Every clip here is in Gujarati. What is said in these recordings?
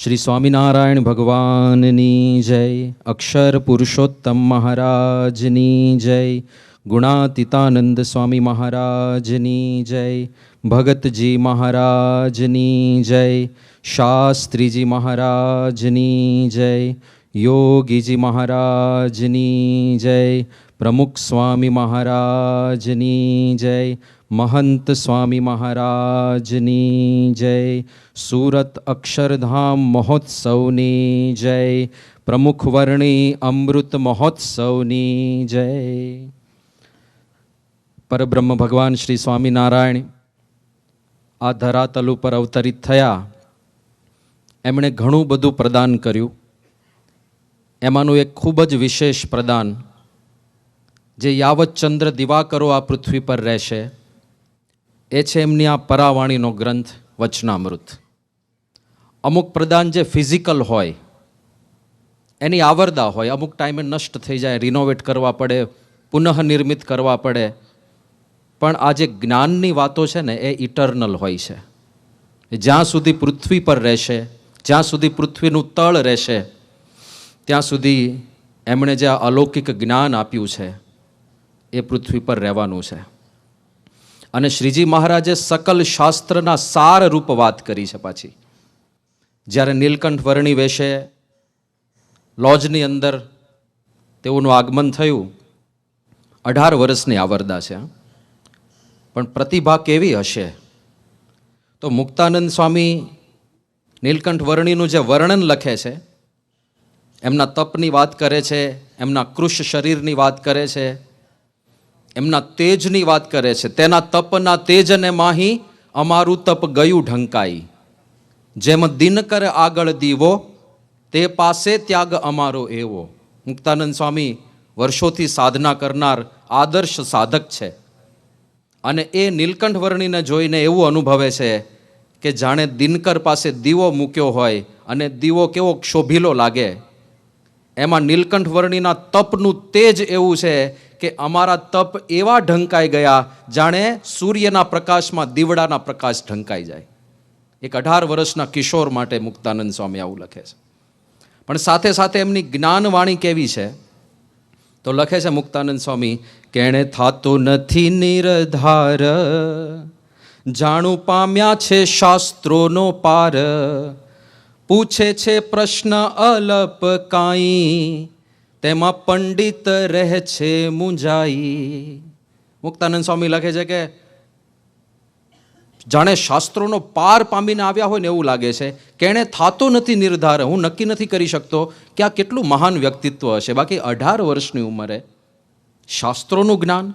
શ્રી સ્વામિનારાયણ ભગવાનની જય, અક્ષર પુરુષોત્તમ મહારાજની જય, ગુણાતીતાનંદ સ્વામી મહારાજની જય, ભગતજી મહારાજની જય, શાસ્ત્રીજી મહારાજની જય, યોગીજી મહારાજની જય, પ્રમુખ સ્વામી મહારાજની જય, મહંત સ્વામી મહારાજની જય, સુરત અક્ષરધામ મહોત્સવની જય, પ્રમુખ વર્ણી અમૃત મહોત્સવની જય. પરબ્રહ્મ ભગવાન શ્રી સ્વામિનારાયણ આ ધરાતલ ઉપર અવતરિત થયા. એમણે ઘણું બધું પ્રદાન કર્યું. એમાંનું એક ખૂબ જ વિશેષ પ્રદાન, જે યાવત ચંદ્ર દિવાકરો આ પૃથ્વી પર રહેશે, એ છે એમની આ પરાવાણીનો ગ્રંથ વચનામૃત. અમુક પ્રદાન જે ફિઝિકલ હોય, એની આવરદા હોય, અમુક ટાઈમે નષ્ટ થઈ જાય, રિનોવેટ કરવા પડે, પુનઃનિર્મિત કરવા પડે. પણ આ જે જ્ઞાનની વાતો છે ને, એ ઇટરનલ હોય છે. જ્યાં સુધી પૃથ્વી પર રહેશે, જ્યાં સુધી પૃથ્વીનું તળ રહેશે, ત્યાં સુધી એમણે જે આ અલૌકિક જ્ઞાન આપ્યું છે એ પૃથ્વી પર રહેવાનું છે. અને શ્રીજી મહારાજે સકલ શાસ્ત્રના સાર રૂપ વાત કરી છે. પાછી જ્યારે નીલકંઠ વર્ણી વેશે લોજની અંદર તેઓનું આગમન થયું, 18 વર્ષની આવરદા છે. પણ પ્રતિભા કેવી હશે! તો મુક્તાનંદ સ્વામી નીલકંઠ વર્ણીનું જે વર્ણન લખે છે, એમના તપની વાત કરે છે, એમના કૃશ શરીરની વાત કરે છે, એમના તેજની વાત કરે છે. તેના તપના તેજને માહી અમારું તપ ગયું ઢંકાઈ, જેમ દિનકર આગળ દીવો તે પાસે ત્યાગ અમારો એવો. મુક્તાનંદ સ્વામી વર્ષોથી સાધના કરનાર આદર્શ સાધક છે. અને એ નીલકંઠ વર્ણીને જોઈને એવું અનુભવે છે કે જાણે દિનકર પાસે દીવો મૂક્યો હોય અને દીવો કેવો ક્ષોભીલો લાગે. એમાં નીલકંઠ વર્ણીના તપનું તેજ એવું છે કે અમારા તપ એવા ઢંકાઈ ગયા જાણે સૂર્યના પ્રકાશમાં દીવડાના પ્રકાશ ઢંકાઈ જાય. એક 18 વર્ષના કિશોર માટે મુક્તાનંદ સ્વામી આવું લખે છે. પણ સાથે સાથે એમની જ્ઞાનવાણી કેવી છે તો લખે છે મુક્તાનંદ સ્વામી, કેણે થાતો નથી નિરધાર, જાણું પામ્યા છે શાસ્ત્રોનો પાર, પૂછે છે પ્રશ્ન અલપ કાંઈ, તેમાં પંડિત રહે છે મૂંઝાઈ. મુક્તાનંદ સ્વામી લખે છે કે જાણે શાસ્ત્રોનો પાર પામીને આવ્યા હોય ને એવું લાગે છે. કેણે થાતો નથી નિર્ધાર, હું નક્કી નથી કરી શકતો કે આ કેટલું મહાન વ્યક્તિત્વ હશે. બાકી 18 વર્ષની ઉંમરે શાસ્ત્રોનું જ્ઞાન,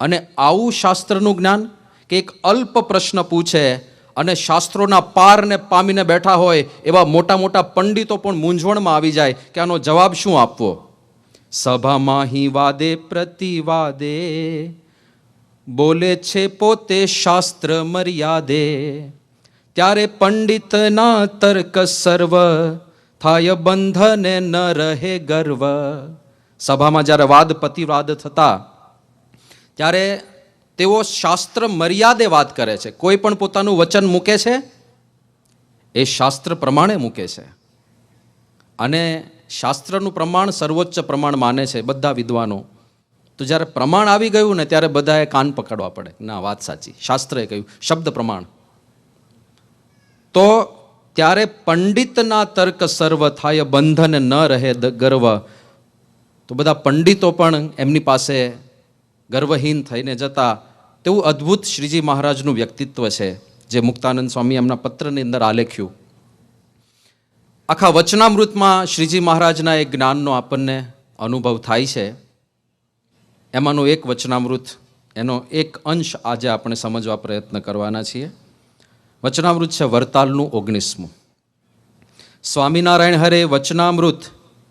અને આવું શાસ્ત્રનું જ્ઞાન કે એક અલ્પ પ્રશ્ન પૂછે અને શાસ્ત્રોના પારને પામીને બેઠા હોય એવા મોટા મોટા પંડિતો પણ મૂંઝવણમાં આવી જાય કે આનો જવાબ શું આપવો. સભામાં હિ વાદે પ્રતિવાદે, બોલે છે પોતે શાસ્ત્ર મર્યાદે, ત્યારે પંડિતના તર્ક સર્વ, થાય બંધને ન રહે ગર્વ. સભામાં જ્યારે વાદ પ્રતિવાદ થતા ત્યારે તેઓ શાસ્ત્ર મર્યાદે વાત કરે છે. કોઈ પણ પોતાનું વચન મૂકે છે એ શાસ્ત્ર પ્રમાણે મૂકે છે. અને શાસ્ત્રનું પ્રમાણ સર્વોચ્ચ પ્રમાણ માને છે બધા વિદ્વાનો. તો જ્યારે પ્રમાણ આવી ગયું ને ત્યારે બધાએ કાન પકડવા પડે. ના, વાત સાચી, શાસ્ત્રએ કહ્યું, શબ્દ પ્રમાણ. તો ત્યારે પંડિતના તર્ક સર્વ, થાય બંધન ન રહે ગર્વ. તો બધા પંડિતો પણ એમની પાસે ગર્વહીન થઈને જતા. તેવું અદ્ભુત શ્રીજી મહારાજનું વ્યક્તિત્વ છે, જે મુક્તાનંદ સ્વામી એમના પત્રની અંદર આલેખ્યું. આખા વચનામૃતમાં શ્રીજી મહારાજના એક જ્ઞાનનો આપણને અનુભવ થાય છે. એમાંનું એક વચનામૃત, એનો એક અંશ આજે આપણે સમજવા પ્રયત્ન કરવાના છીએ. વચનામૃત છે વરતાલનું 19મું. સ્વામિનારાયણ હરે વચનામૃત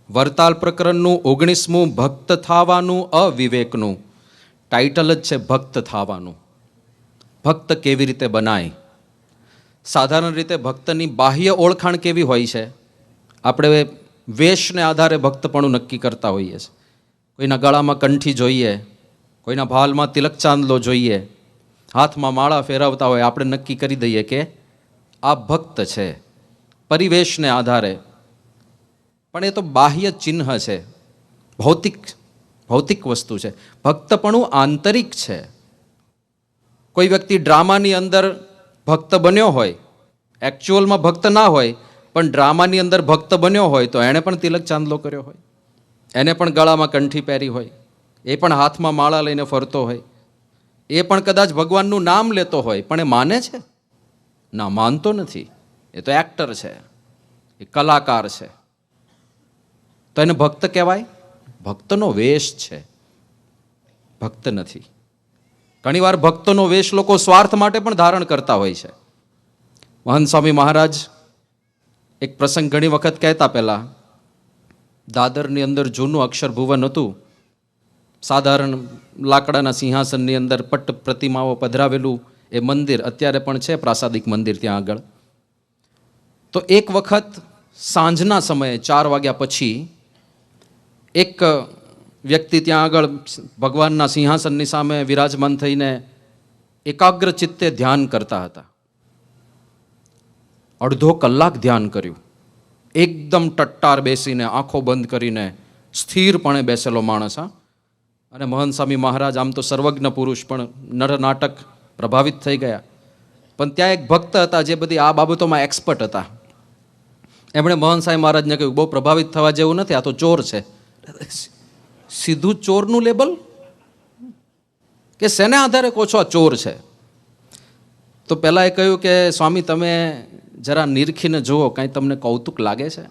વરતાલ પ્રકરણનું 19મું, ભક્ત થાવાનું અવિવેકનું. ટાઇટલ જ છે ભક્ત થાવાનું. ભક્ત કેવી રીતે બનાય. સાધારણ રીતે ભક્તની બાહ્ય ઓળખાણ કેવી હોય છે? આપણે વેશને આધારે ભક્તપણું નક્કી કરતા હોઈએ છીએ. કોઈના ગળામાં કંઠી જોઈએ, કોઈના ભાલમાં તિલક ચાંદલો જોઈએ, હાથમાં માળા ફેરવતા હોય, આપણે નક્કી કરી દઈએ કે આ ભક્ત છે. પરિવેશને આધારે, પણ એ તો બાહ્ય ચિહ્ન છે, ભૌતિક વસ્તુ છે. ભક્તપણું આંતરિક છે. કોઈ વ્યક્તિ ડ્રામાની અંદર ભક્ત બન્યો હોય, એકચ્યુઅલમાં ભક્ત ના હોય, પણ ડ્રામાની અંદર ભક્ત બન્યો હોય તો એણે પણ તિલક ચાંદલો કર્યો હોય, એને પણ ગળામાં કંઠી પહેરી હોય, એ પણ હાથમાં માળા લઈને ફરતો હોય, એ પણ કદાચ ભગવાનનું નામ લેતો હોય, પણ એ માને છે? ના, માનતો નથી. એ તો એક્ટર છે, એ કલાકાર છે. તો એને ભક્ત કહેવાય? ભક્તનો વેશ છે, ભક્ત નથી. ઘણીવાર ભક્તનો વેશ લોકો સ્વાર્થ માટે પણ ધારણ કરતા હોય છે. મહંત સ્વામી મહારાજ એક પ્રસંગ ઘણી વખત કહેતા, પહેલા દાદરની અંદર જૂનું અક્ષર ભુવન હતું, સાધારણ લાકડાના સિંહાસનની અંદર પટ્ટ પ્રતિમાઓ પધરાવેલું એ મંદિર અત્યારે પણ છે, પ્રાસાદિક મંદિર ત્યાં આગળ. તો એક વખત સાંજના સમયે 4 વાગ્યા પછી એક વ્યક્તિ ત્યાં આગળ ભગવાનના સિંહાસનની સામે વિરાજમાન થઈને એકાગ્ર ચિત્તે ધ્યાન કરતા હતા. અડધો કલાક ધ્યાન કર્યું, એકદમ ટટ્ટાર બેસીને, આંખો બંધ કરીને, સ્થિરપણે બેસેલો માણસ. અને મહંત સ્વામી મહારાજ આમ તો સર્વજ્ઞ પુરુષ, પણ નરનાટક પ્રભાવિત થઈ ગયા. પણ ત્યાં એક ભક્ત હતા જે બધી આ બાબતોમાં એક્સપર્ટ હતા. એમણે મહંત સ્વામી મહારાજને કહ્યું, બહુ પ્રભાવિત થવા જેવું નથી, આ તો ચોર છે. સીધું ચોરનું લેબલ કે શેને આધારે કહો છો આ ચોર છે? તો પહેલાં એ કહ્યું કે સ્વામી તમે જરા નિરખીને જુઓ, કાંઈ તમને કૌતુક લાગે છે?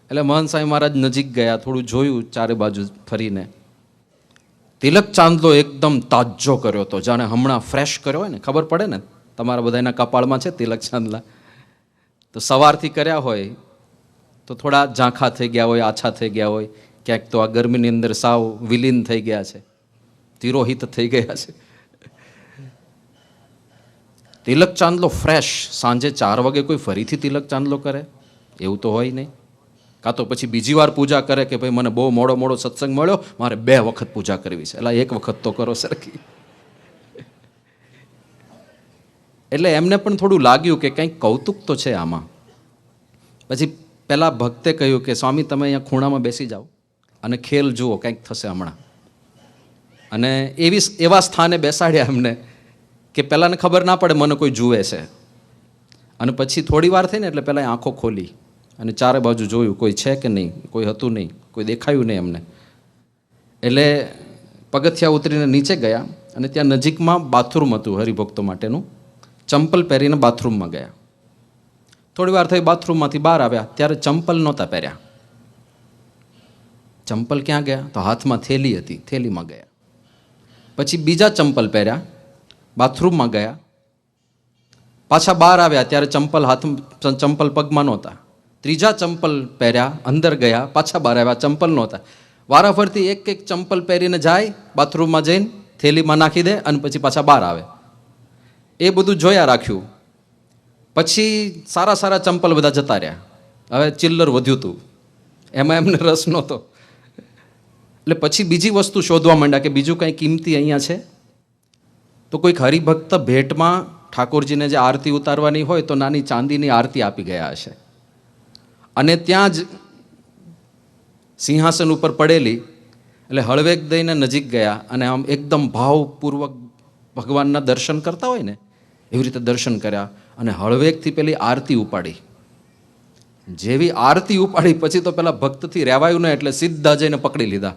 એટલે મહંત સ્વામી મહારાજ નજીક ગયા, થોડું જોયું ચારે બાજુ ફરીને. તિલક ચાંદલો એકદમ તાજો કર્યો હતો, જાણે હમણાં ફ્રેશ કર્યો હોય ને. ખબર પડે ને, તમારા બધાના કપાળમાં છે તિલક ચાંદલા, તો સવારથી કર્યા હોય તો થોડા ઝાંખા થઈ ગયા હોય, આછા થઈ ગયા હોય, ક્યાંક તો આ ગરમીની અંદર સાવ વિલીન થઈ ગયા છે, તિરોહિત થઈ ગયા છે. તિલક ચાંદલો ફ્રેશ. સાંજે 4 વાગે કોઈ ફરીથી તિલક ચાંદલો કરે એવું તો હોય નહીં. કાં તો પછી બીજી વાર પૂજા કરે કે ભાઈ મને બહુ મોડો સત્સંગ મળ્યો, મારે 2 વખત પૂજા કરવી છે. એટલે 1 વખત તો કરો સરખી. એટલે એમને પણ થોડું લાગ્યું કે કંઈક કૌતુક તો છે આમાં. પછી પહેલાં ભક્તે કહ્યું કે સ્વામી તમે અહીંયા ખૂણામાં બેસી જાઓ અને ખેલ જુઓ, કંઈક થશે હમણાં. અને એવા સ્થાને બેસાડ્યા એમને કે પહેલાંને ખબર ના પડે મને કોઈ જુએ છે. અને પછી થોડી વાર થઈ ને એટલે પહેલાં આંખો ખોલી અને ચારે બાજુ જોયું, કોઈ છે કે નહીં, કોઈ હતું નહીં, કોઈ દેખાયું નહીં એમને. એટલે પગથિયા ઉતરીને નીચે ગયા અને ત્યાં નજીકમાં બાથરૂમ હતું હરિભક્તો માટેનું. ચંપલ પહેરીને બાથરૂમમાં ગયા. થોડી વાર થઈ, બાથરૂમમાંથી બહાર આવ્યા ત્યારે ચંપલ નહોતા પહેર્યા. ચંપલ ક્યાં ગયા? તો હાથમાં થેલી હતી, થેલીમાં ગયા. પછી બીજા ચંપલ પહેર્યા, બાથરૂમમાં ગયા. પાછા બહાર આવ્યા ત્યારે ચંપલ પગમાં નહોતા. ત્રીજા ચંપલ પહેર્યા, અંદર ગયા, પાછા બહાર આવ્યા, ચંપલ નહોતા. વારાફરતી એક ચંપલ પહેરીને જાય, બાથરૂમમાં જઈને થેલીમાં નાખી દે અને પછી પાછા બહાર આવે. એ બધું જોયા રાખ્યું. પછી સારા ચંપલ બધા જતા રહ્યા. હવે ચિલ્લર વધ્યું હતું, એમાં એમને રસ નહોતો. એટલે પછી બીજી વસ્તુ શોધવા માંડ્યા કે બીજું કંઈ કિંમતી અહીંયા છે. તો કોઈક હરિભક્ત ભેટમાં ઠાકોરજીને જે આરતી ઉતારવાની હોય તો નાની ચાંદીની આરતી આપી ગયા હશે. અને ત્યાં જ સિંહાસન ઉપર પડેલી. એટલે હળવેક દઈને નજીક ગયા અને આમ એકદમ ભાવપૂર્વક ભગવાનના દર્શન કરતા હોય ને એવી રીતે દર્શન કર્યા અને હળવેકથી પેલી આરતી ઉપાડી. જેવી આરતી ઉપાડી પછી તો પેલા ભક્તથી રહેવાયું ને એટલે સીધા જઈને પકડી લીધા.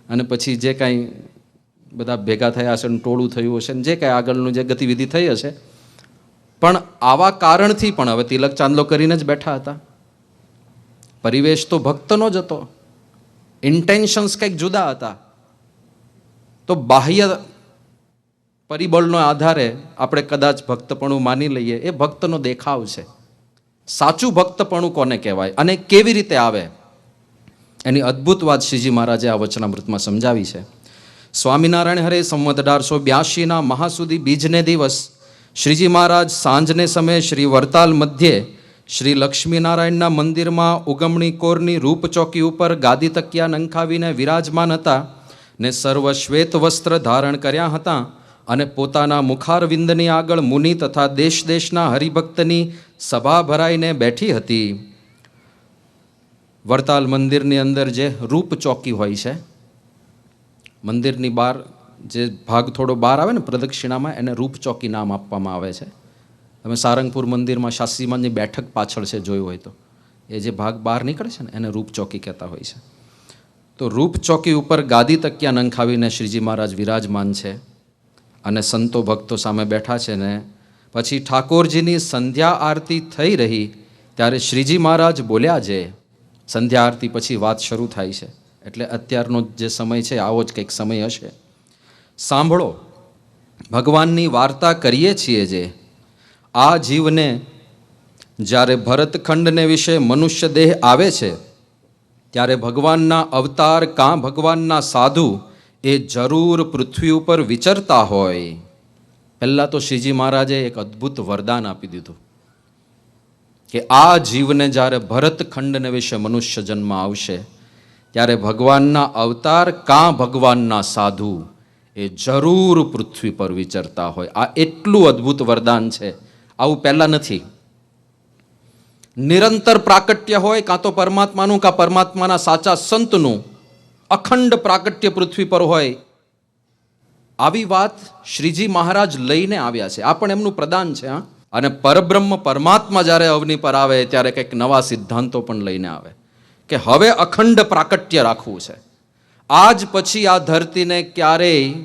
અને પછી જે કાંઈ બધા ભેગા થયા હશે, ટોળું થયું હશે, જે કાંઈ આગળનું જે ગતિવિધિ થઈ હશે. પણ આવા કારણથી પણ હવે તિલક ચાંદલો કરીને જ બેઠા હતા. પરિવેશ તો ભક્તનો જ હતો, ઇન્ટેન્શન્સ કંઈક જુદા હતા. તો બાહ્ય પરિબળનો આધારે આપણે કદાચ ભક્તપણું માની લઈએ, એ ભક્તનો દેખાવ છે. સાચું ભક્તપણું કોને કહેવાય અને કેવી રીતે આવે, એની અદ્ભુત વાત શ્રીજી મહારાજે આ વચનામૃતમાં સમજાવી છે. સ્વામિનારાયણ હરે સંવત 1882 મહાસુદી બીજને દિવસ શ્રીજી મહારાજ સાંજને સમયે શ્રી વરતાલ મધ્યે શ્રી લક્ષ્મીનારાયણના મંદિરમાં ઉગમણી કોરની રૂપ ચોકી ઉપર ગાદી તકિયા નંખાવીને વિરાજમાન હતા ને સર્વ શ્વેત વસ્ત્ર ધારણ કર્યા હતા અને પોતાના મુખારવિંદની આગળ મુનિ તથા દેશ દેશના હરિભક્તની સભા ભરાઈને બેઠી હતી. વડતાલ મંદિરની અંદર જે રૂપ ચોકી હોય છે, મંદિરની બહાર જે ભાગ થોડો બહાર આવે ને પ્રદક્ષિણામાં, એને રૂપ ચોકી નામ આપવામાં આવે છે. તમે સારંગપુર મંદિરમાં શાસ્ત્રીમાની બેઠક પાછળ છે જોયું હોય તો, એ જે ભાગ બહાર નીકળે છે ને એને રૂપ ચોકી કહેતા હોય છે. તો રૂપ ચોકી ઉપર ગાદી તકિયા નંખાવીને શ્રીજી મહારાજ વિરાજમાન છે અને સંતો ભક્તો સામે બેઠા છે. ને પછી ઠાકોરજીની સંધ્યા આરતી થઈ રહી ત્યારે શ્રીજી મહારાજ બોલ્યા છે. સંધ્યા આરતી પછી વાત શરૂ થાય છે, એટલે અત્યારનો જે સમય છે આવો જ કંઈક સમય હશે. સાંભળો, ભગવાનની વાર્તા કરીએ છીએ જે આ જીવને જ્યારે ભરતખંડને વિશે મનુષ્ય દેહ આવે છે ત્યારે ભગવાનના અવતાર કાં ભગવાનના સાધુ એ જરૂર પૃથ્વી ઉપર વિચરતા હોય. પહેલાં તો શ્રીજી મહારાજે એક અદ્ભુત વરદાન આપી દીધું કે આ જીવને જ્યારે ભરતખંડને વિશે મનુષ્ય જન્મ આવશે ત્યારે ભગવાનના અવતાર કાં ભગવાનના સાધુ એ જરૂર પૃથ્વી પર વિચરતા હોય. આ એટલું અદ્ભુત વરદાન છે, આવું પહેલાં નથી. નિરંતર પ્રાકટ્ય હોય, કાં તો પરમાત્માનું કાં પરમાત્માના સાચા સંતનું અખંડ પ્રાકટ્ય પૃથ્વી પર હોય. આવી વાત શ્રીજી મહારાજ લઈને આવ્યા છે. આ પણ એમનું પ્રદાન છે. અને પરબ્રહ્મ પરમાત્મા જ્યારે અવની પર આવે ત્યારે કંઈક નવા સિદ્ધાંતો પણ લઈને આવે કે હવે અખંડ પ્રાકટ્ય રાખવું છે. આજ પછી આ ધરતીને ક્યારેય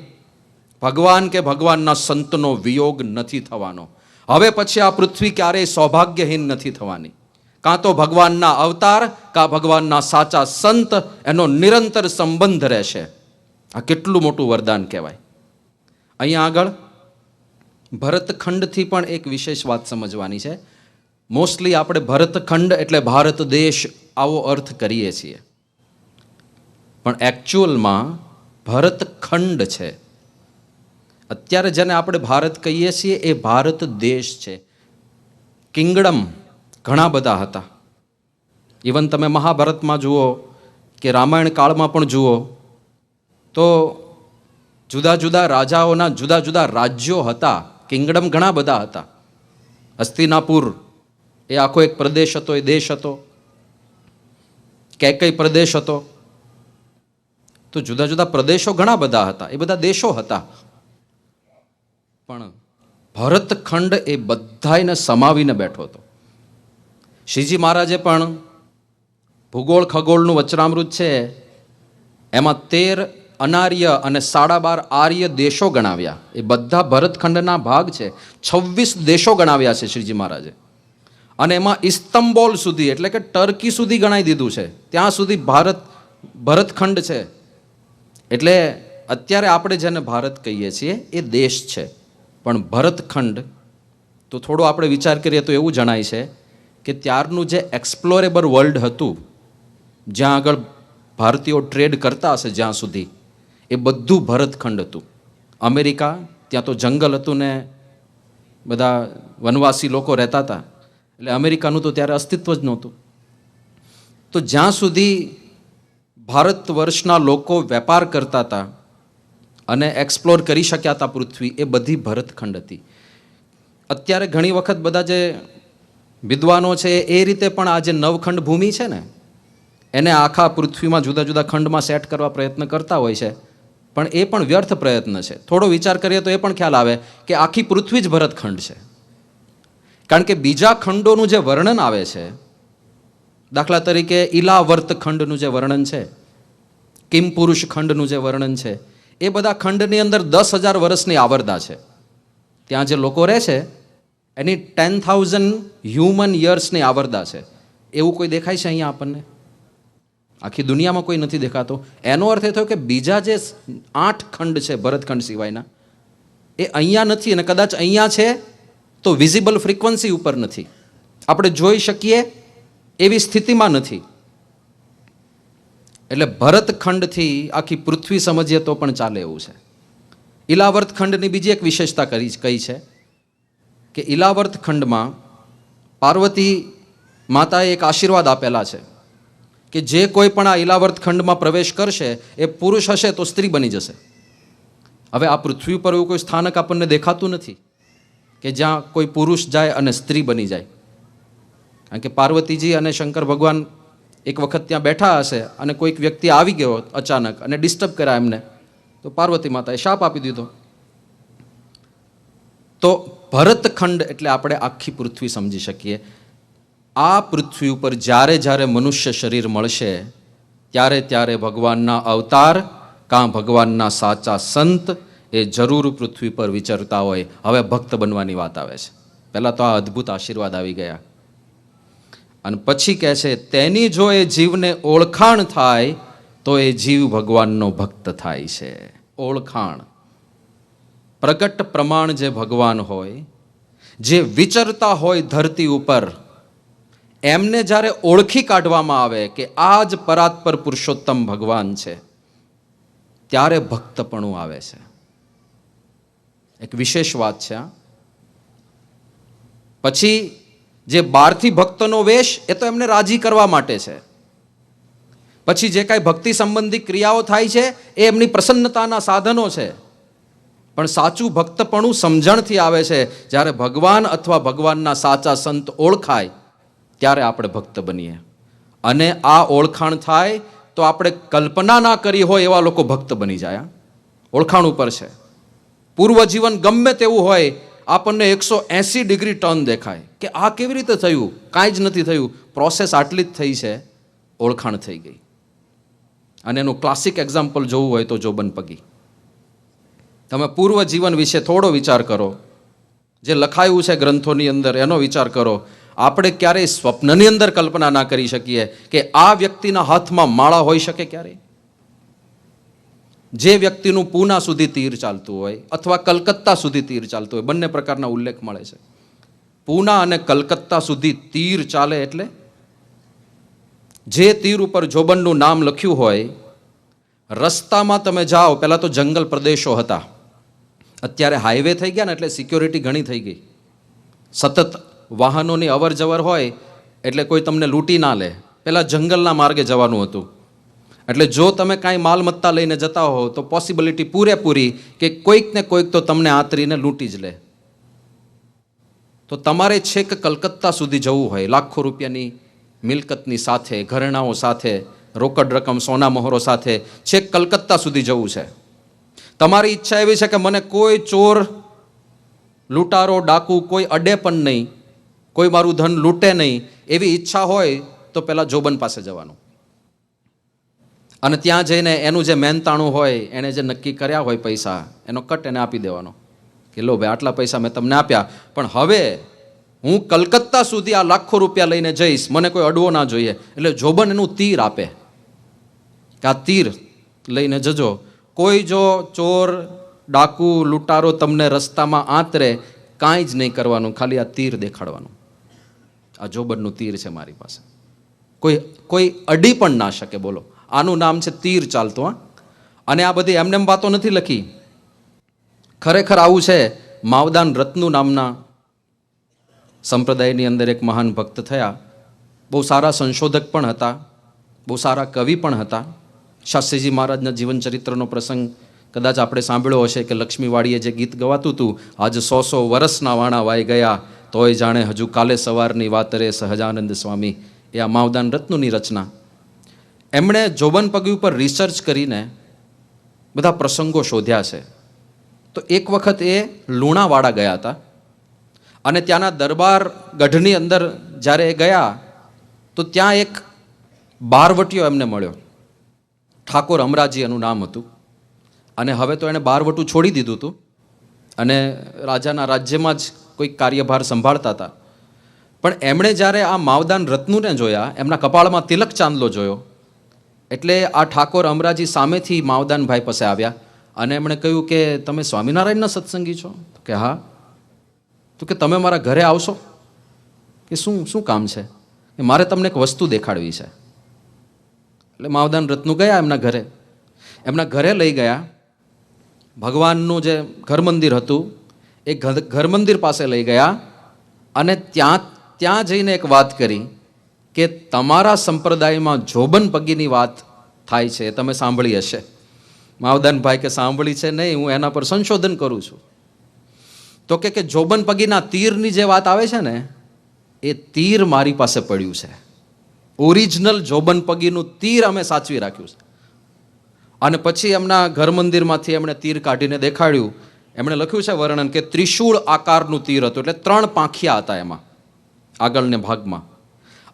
ભગવાન કે ભગવાનના સંતનો વિયોગ નથી થવાનો. હવે પછી આ પૃથ્વી ક્યારેય સૌભાગ્યહીન નથી થવાની. કાં તો ભગવાનના અવતાર કાં ભગવાનના સાચા સંત, એનો નિરંતર સંબંધ રહેશે. આ કેટલું મોટું વરદાન કહેવાય. અહીંયા આગળ ભરતખંડથી પણ એક વિશેષ વાત સમજવાની છે. મોસ્ટલી આપણે ભરતખંડ એટલે ભારત દેશ આવો અર્થ કરીએ છીએ, પણ એકચ્યુઅલમાં ભરતખંડ છે. અત્યારે જેને આપણે ભારત કહીએ છીએ એ ભારત દેશ છે. કિંગડમ ઘણા બધા હતા. ઇવન તમે મહાભારતમાં જુઓ કે રામાયણ કાળમાં પણ જુઓ તો જુદા જુદા રાજાઓના જુદા જુદા રાજ્યો હતા. કિંગડમ ઘણા બધા હતા. હસ્તિનાપુર એ આખો એક પ્રદેશ હતો, એ દેશ હતો. કૈકેય પ્રદેશ હતો. તો જુદા જુદા પ્રદેશો ઘણા બધા હતા, એ બધા દેશો હતા. પણ ભરતખંડ એ બધાને સમાવીને બેઠો હતો. શ્રીજી મહારાજે પણ ભૂગોળ ખગોળનું વચનામૃત છે એમાં 13 અનાર્ય અને 12.5 આર્ય દેશો ગણાવ્યા. એ બધા ભરતખંડના ભાગ છે. 26 દેશો ગણાવ્યા છે શ્રીજી મહારાજે. અને એમાં ઇસ્તંબોલ સુધી એટલે કે ટર્કી સુધી ગણાવી દીધું છે. ત્યાં સુધી ભરતખંડ છે. એટલે અત્યારે આપણે જેને ભારત કહીએ છીએ એ દેશ છે, પણ ભરતખંડ તો થોડો આપણે વિચાર કરીએ તો એવું જણાય છે કે ત્યારનું જે એક્સપ્લોરેબલ વર્લ્ડ હતું, જ્યાં આગળ ભારતીયો ટ્રેડ કરતા હશે જ્યાં સુધી, એ બધું ભરતખંડ હતું. અમેરિકા, ત્યાં તો જંગલ હતું ને બધા વનવાસી લોકો રહેતા હતા, એટલે અમેરિકાનું તો ત્યારે અસ્તિત્વ જ નહોતું. તો જ્યાં સુધી ભારત વર્ષના લોકો વેપાર કરતા હતા અને એક્સપ્લોર કરી શક્યા હતા પૃથ્વી, એ બધી ભરતખંડ હતી. અત્યારે ઘણી વખત બધા જે વિદ્વાનો છે એ રીતે પણ આ જે નવખંડ ભૂમિ છે ને એને આખા પૃથ્વીમાં જુદા જુદા ખંડમાં સેટ કરવા પ્રયત્ન કરતા હોય છે, પણ એ પણ વ્યર્થ પ્રયત્ન છે. થોડો વિચાર કરીએ તો એ પણ ખ્યાલ આવે કે આખી પૃથ્વી જ ભરતખંડ છે. કારણ કે બીજા ખંડોનું જે વર્ણન આવે છે, દાખલા તરીકે ઈલાવર્ત ખંડનું જે વર્ણન છે, કિમપુરુષ ખંડનું જે વર્ણન છે, એ બધા ખંડની અંદર 10,000 વર્ષની આવરદા છે. ત્યાં જે લોકો રહે છે એની 10,000 હ્યુમન યર્સની આવરદા છે. એવું કોઈ દેખાય છે અહીંયા આપણને? આખી દુનિયામાં કોઈ નથી દેખાતો. એનો અર્થ એ થયો કે બીજા જે 8 ખંડ છે ભરતખંડ સિવાયના, એ અહીંયા નથી, અને કદાચ અહીંયા છે તો વિઝિબલ ફ્રીક્વન્સી ઉપર નથી, આપણે જોઈ શકીએ એવી સ્થિતિમાં નથી. એટલે ભરતખંડથી આખી પૃથ્વી સમજીએ તો પણ ચાલે એવું છે. ઈલાવર્ત ખંડની બીજી એક વિશેષતા કઈ છે કે ઈલાવર્ત ખંડમાં પાર્વતી માતાએ એક આશીર્વાદ આપેલા છે કે જે કોઈ પણ આ ઈલાવર્ત ખંડમાં પ્રવેશ કરશે એ પુરુષ હશે તો સ્ત્રી બની જશે. હવે આ પૃથ્વી ઉપર એવું કોઈ સ્થાનક આપણને દેખાતું નથી કે જ્યાં કોઈ પુરુષ જાય અને સ્ત્રી બની જાય. કારણ કે પાર્વતીજી અને શંકર ભગવાન એક વખત ત્યાં બેઠા હશે અને કોઈક વ્યક્તિ આવી ગયો અચાનક અને ડિસ્ટર્બ કર્યા એમને, તો પાર્વતી માતાએ શાપ આપી દીધો. તો ભરતખંડ એટલે આપણે આખી પૃથ્વી સમજી શકીએ. આ પૃથ્વી ઉપર જ્યારે જ્યારે મનુષ્ય શરીર મળશે ત્યારે ત્યારે ભગવાનના અવતાર કાં ભગવાનના સાચા સંત એ જરૂર પૃથ્વી પર વિચરતા હોય. હવે ભક્ત બનવાની વાત આવે છે. પહેલાં તો આ અદ્ભુત આશીર્વાદ આવી ગયા અને પછી કહે છે તેની જો એ જીવને ઓળખાણ થાય તો એ જીવ ભગવાનનો ભક્ત થાય છે. ઓળખાણ, પ્રગટ પ્રમાણ જે ભગવાન હોય, જે વિચરતા હોય ધરતી ઉપર, એમને જ્યારે ઓળખી કાઢવામાં આવે કે આ જ પરાત્પર પુરુષોત્તમ ભગવાન છે, ત્યારે ભક્તપણું આવે છે. એક વિશેષ વાત છે. પછી જે બહારથી ભક્તનો વેશ એ તો એમને રાજી કરવા માટે છે. પછી જે કાંઈ ભક્તિ સંબંધી ક્રિયાઓ થાય છે એ એમની પ્રસન્નતાના સાધનો છે. પણ સાચું ભક્તપણું સમજણથી આવે છે. જ્યારે ભગવાન અથવા ભગવાનના સાચા સંત ઓળખાય ત્યારે આપણે ભક્ત બનીએ. અને આ ઓળખાણ થાય તો આપણે કલ્પના ના કરી હોય એવા લોકો ભક્ત બની જાય. ઓળખાણ ઉપર છે. પૂર્વ જીવન ગમે તેવું હોય, આપણને 180 ડિગ્રી ટર્ન દેખાય કે આ કેવી રીતે થયું, કાંઈ જ નથી થયું, પ્રોસેસ આટલી જ થઈ છે, ઓળખાણ થઈ ગઈ. અને એનું ક્લાસિક એક્ઝામ્પલ જોવું હોય તો જોબન પગી. તમે પૂર્વ જીવન વિશે થોડો વિચાર કરો, જે લખાયું છે ગ્રંથોની અંદર એનો વિચાર કરો. આપણે ક્યારેય સ્વપ્નની અંદર કલ્પના ના કરી શકીએ કે આ વ્યક્તિના હાથમાં માળા હોઈ શકે ક્યારેય. જે વ્યક્તિનું પૂના સુધી તીર ચાલતું હોય અથવા કલકત્તા સુધી તીર ચાલતું હોય, બંને પ્રકારના ઉલ્લેખ મળે છે. પૂના અને કલકત્તા સુધી તીર ચાલે એટલે જે તીર ઉપર જોબનનું નામ લખ્યું હોય, રસ્તામાં તમે જાઓ, પહેલાં તો જંગલ પ્રદેશો હતા, અત્યારે હાઈવે થઈ ગયા ને એટલે સિક્યોરિટી ઘણી થઈ ગઈ. સતત વાહનોની અવર જવર હોય એટલે કોઈ તમને લૂંટી ના લે. પહેલાં જંગલના માર્ગે જવાનું હતું. એટલે જો તમે કાંઈ માલમત્તા લઈને જતા હો તો પોસિબિલિટી પૂરેપૂરી કે કોઈક ને કોઈક તો તમને આતરીને લૂંટી જ લે. તો તમારે છેક કલકત્તા સુધી જવું હોય, લાખો રૂપિયાની મિલકતની સાથે, ઘરેણાઓ સાથે, રોકડ રકમ સોના મહોરો સાથે છેક કલકત્તા સુધી જવું છે. તમારી ઈચ્છા એવી છે કે મને કોઈ ચોર, લૂંટારો, ડાકુ કોઈ અડે પણ નહીં, કોઈ મારું ધન લૂંટે નહીં, એવી ઈચ્છા હોય તો પહેલાં જોબન પાસે જવાનું. અને ત્યાં જઈને એનું જે મહેનતાણું હોય, એણે જે નક્કી કર્યા હોય પૈસા, એનો કટ એને આપી દેવાનો કે લો ભાઈ આટલા પૈસા મેં તમને આપ્યા, પણ હવે હું કલકત્તા સુધી આ લાખો રૂપિયા લઈને જઈશ, મને કોઈ અડવો ના જોઈએ. એટલે જોબન એનું તીર આપે કે આ તીર લઈને જજો. કોઈ જો ચોર, ડાકુ, લૂંટારો તમને રસ્તામાં આંતરે, કાંઈ જ નહીં કરવાનું, ખાલી આ તીર દેખાડવાનું. આ જોબનનું તીર છે મારી પાસે, કોઈ અડી પણ ના શકે. બોલો, આનું નામ છે તીર ચાલતું. અને આ બધી એમને વાતો નથી લખી, ખરેખર આવું છે. માવદાન રત્નુ નામના સંપ્રદાયની અંદર એક મહાન ભક્ત થયા. બહુ સારા સંશોધક પણ હતા, બહુ સારા કવિ પણ હતા. શાસ્ત્રીજી મહારાજના જીવન ચરિત્રનો પ્રસંગ કદાચ આપણે સાંભળ્યો હશે કે લક્ષ્મીવાડીએ જે ગીત ગવાતું હતું, આજ 100 વર્ષના વાણા વાઈ ગયા, તોય જાણે હજુ કાલે સવારની વાત રે સહજાનંદ સ્વામી. એ આ માવદાન રત્નુની રચના. એમણે જોબન પગી ઉપર રિસર્ચ કરીને બધા પ્રસંગો શોધ્યા છે. તો એક વખત એ લુણાવાડા ગયા હતા અને ત્યાંના દરબાર ગઢની અંદર જ્યારે એ ગયા તો ત્યાં એક બારવટીયો એમને મળ્યો. ઠાકોર અમરાજી એનું નામ હતું. અને હવે તો એણે બારવટું છોડી દીધું હતું અને રાજાના રાજ્યમાં જ કોઈક કાર્યભાર સંભાળતા હતા. પણ એમણે જ્યારે આ માવદાન રત્નુને જોયા, એમના કપાળમાં તિલક ચાંદલો જોયો, એટલે આ ઠાકોર અમરાજી સામેથી માવદાનભાઈ પાસે આવ્યા અને એમણે કહ્યું કે તમે સ્વામિનારાયણના સત્સંગી છો? કે હા. તો કે તમે મારા ઘરે આવશો? કે શું કામ છે? કે મારે તમને એક વસ્તુ દેખાડવી છે. એટલે માવદાન રત્નુ ગયા એમના ઘરે. એમના ઘરે લઈ ગયા. ભગવાનનું જે ઘર મંદિર હતું એ ઘર મંદિર પાસે લઈ ગયા અને ત્યાં જઈને એક વાત કરી કે તમારા સંપ્રદાયમાં જોબન પગીની વાત થાય છે, તમે સાંભળી હશે. માવદાનભાઈ કે સાંભળી છે નહીં, હું એના પર સંશોધન કરું છું. તો કે જોબન પગીના તીરની જે વાત આવે છે ને, એ તીર મારી પાસે પડ્યું છે. ઓરિજિનલ જોબન પગીનું તીર અમે સાચવી રાખ્યું છે. અને પછી એમના ઘર મંદિરમાંથી એમણે તીર કાઢીને દેખાડ્યું. એમણે લખ્યું છે વર્ણન કે ત્રિશૂળ આકારનું તીર હતું, એટલે 3 પાંખિયા હતા એમાં આગળને ભાગમાં,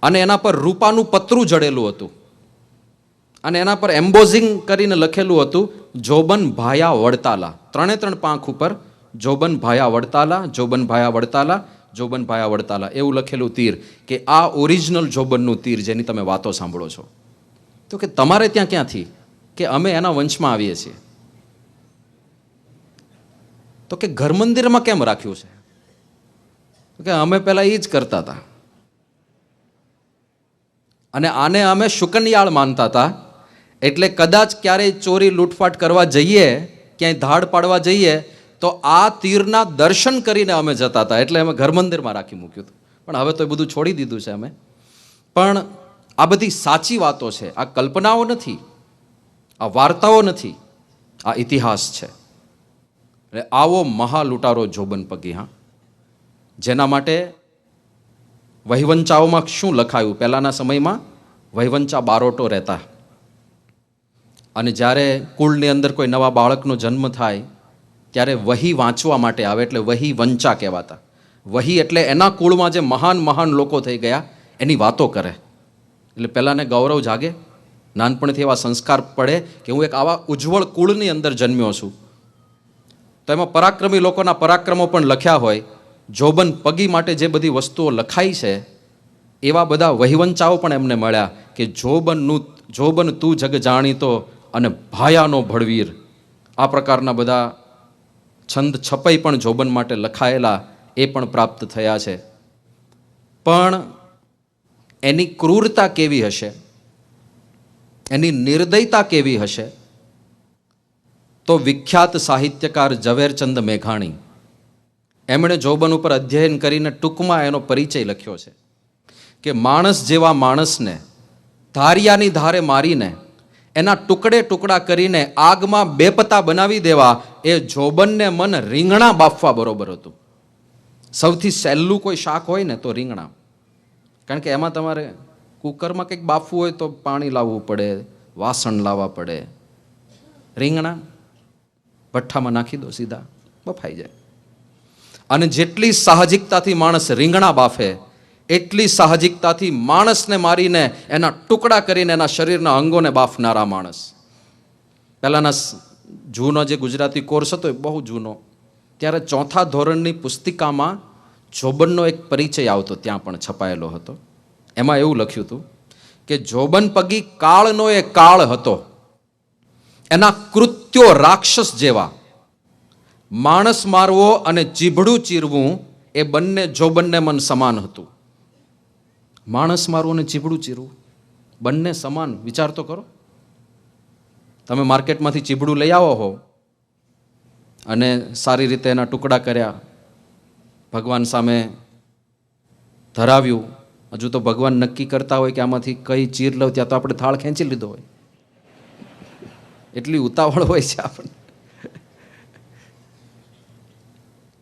અને એના પર રૂપાનું પતરું જડેલું હતું, અને એના પર એમ્બોઝિંગ કરીને લખેલું હતું જોબન ભાયા વડતાલા. 3 પાંખ ઉપર જોબન ભાયા વડતાલા, જોબન ભાયા વડતાલા, જોબન ભાયા વડતાલા એવું લખેલું તીર, કે આ ઓરિજિનલ જોબનનું તીર જેની તમે વાતો સાંભળો છો. તો કે તમારે ત્યાં ક્યાંથી? કે અમે એના વંશમાં આવીએ છીએ. તો કે ઘર મંદિરમાં કેમ રાખ્યું છે? કે અમે પહેલા એ જ કરતા હતા, અને આને અમે શુકનિયાળ માનતા હતા. એટલે કદાચ ક્યારેય ચોરી લૂંટફાટ કરવા જઈએ, ક્યાંય ધાડ પાડવા જઈએ, તો આ તીરના દર્શન કરીને અમે જતા હતા. એટલે અમે ઘર મંદિરમાં રાખી મૂક્યું હતું. પણ હવે તો એ બધું છોડી દીધું છે અમે. પણ આ બધી સાચી વાતો છે, આ કલ્પનાઓ નથી, આ વાર્તાઓ નથી, આ ઇતિહાસ છે. એટલે આવો મહાલૂંટારો જોબન પગી, હા, જેના માટે વહીવંચાઓમાં શું લખાયું? પહેલાંના સમયમાં વહીવંચા બારોટો રહેતા, અને જ્યારે કુળની અંદર કોઈ નવા બાળકનો જન્મ થાય ત્યારે વહી વાંચવા માટે આવે, એટલે વહી વંચા કહેવાતા. વહી એટલે એના કુળમાં જે મહાન મહાન લોકો થઈ ગયા એની વાતો કરે. એટલે પહેલાંને ગૌરવ જાગે, નાનપણથી એવા સંસ્કાર પડે કે હું એક આવા ઉજ્જવળ કુળની અંદર જન્મ્યો છું. તો એમાં પરાક્રમી લોકોના પરાક્રમો પણ લખ્યા હોય. જોબન પગી માટે જે બધી વસ્તુઓ લખાઈ છે એવા બધા વહીવંચાઓ પણ એમને મળ્યા, કે જોબન તું જગ જાણીતો અને ભાયાનો ભળવીર. આ પ્રકારના બધા છંદ છપાઈ પણ જોબન માટે લખાયેલા એ પણ પ્રાપ્ત થયા છે. પણ એની ક્રૂરતા કેવી હશે, એની નિર્દયતા કેવી હશે, તો વિખ્યાત સાહિત્યકાર ઝવેરચંદ મેઘાણી એમણે જોબન ઉપર અધ્યયન કરીને ટૂંકમાં એનો પરિચય લખ્યો છે, કે માણસ જેવા માણસને ધારિયાની ધારે મારીને એના ટુકડે ટુકડા કરીને આગમાં બેપતા બનાવી દેવા એ જોબનને મન રીંગણા બાફવા બરોબર હતું. સૌથી સહેલું કોઈ શાક હોય ને તો રીંગણા, કારણ કે એમાં તમારે કુકરમાં કંઈક બાફવું હોય તો પાણી લાવવું પડે, વાસણ લાવવા પડે. રીંગણા ભઠ્ઠામાં નાખી દો, સીધા બફાઈ જાય. અને જેટલી સાહજિકતાથી માણસ રીંગણા બાફે, એટલી સાહજિકતાથી માણસને મારીને એના ટુકડા કરીને એના શરીરના અંગોને બાફનારા માણસ. પહેલાંના જૂનો જે ગુજરાતી કોર્સ હતો એ બહુ જૂનો, ત્યારે 4થા ધોરણની પુસ્તિકામાં જોબનનો એક પરિચય આવતો, ત્યાં પણ છપાયેલો હતો. એમાં એવું લખ્યું હતું કે જોબન પગી કાળનો એ કાળ હતો, એના કૃત્યો રાક્ષસ જેવા. માણસ મારવો અને જીભડું ચીરવું એ બંને જોબનને મન સમાન હતું. માણસ મારવું અને જીભડું ચીરવું બંને સમાન. વિચાર તો કરો, તમે માર્કેટમાંથી ચીભડું લઈ આવો હો અને સારી રીતે એના ટુકડા કર્યા, ભગવાન સામે ધરાવ્યું. હજુ તો ભગવાન નક્કી કરતા હોય કે આમાંથી કઈ ચીર લઉં, ત્યાં તો આપણે થાળ ખેંચી લીધો હોય, એટલી ઉતાવળ હોય છે આપણને.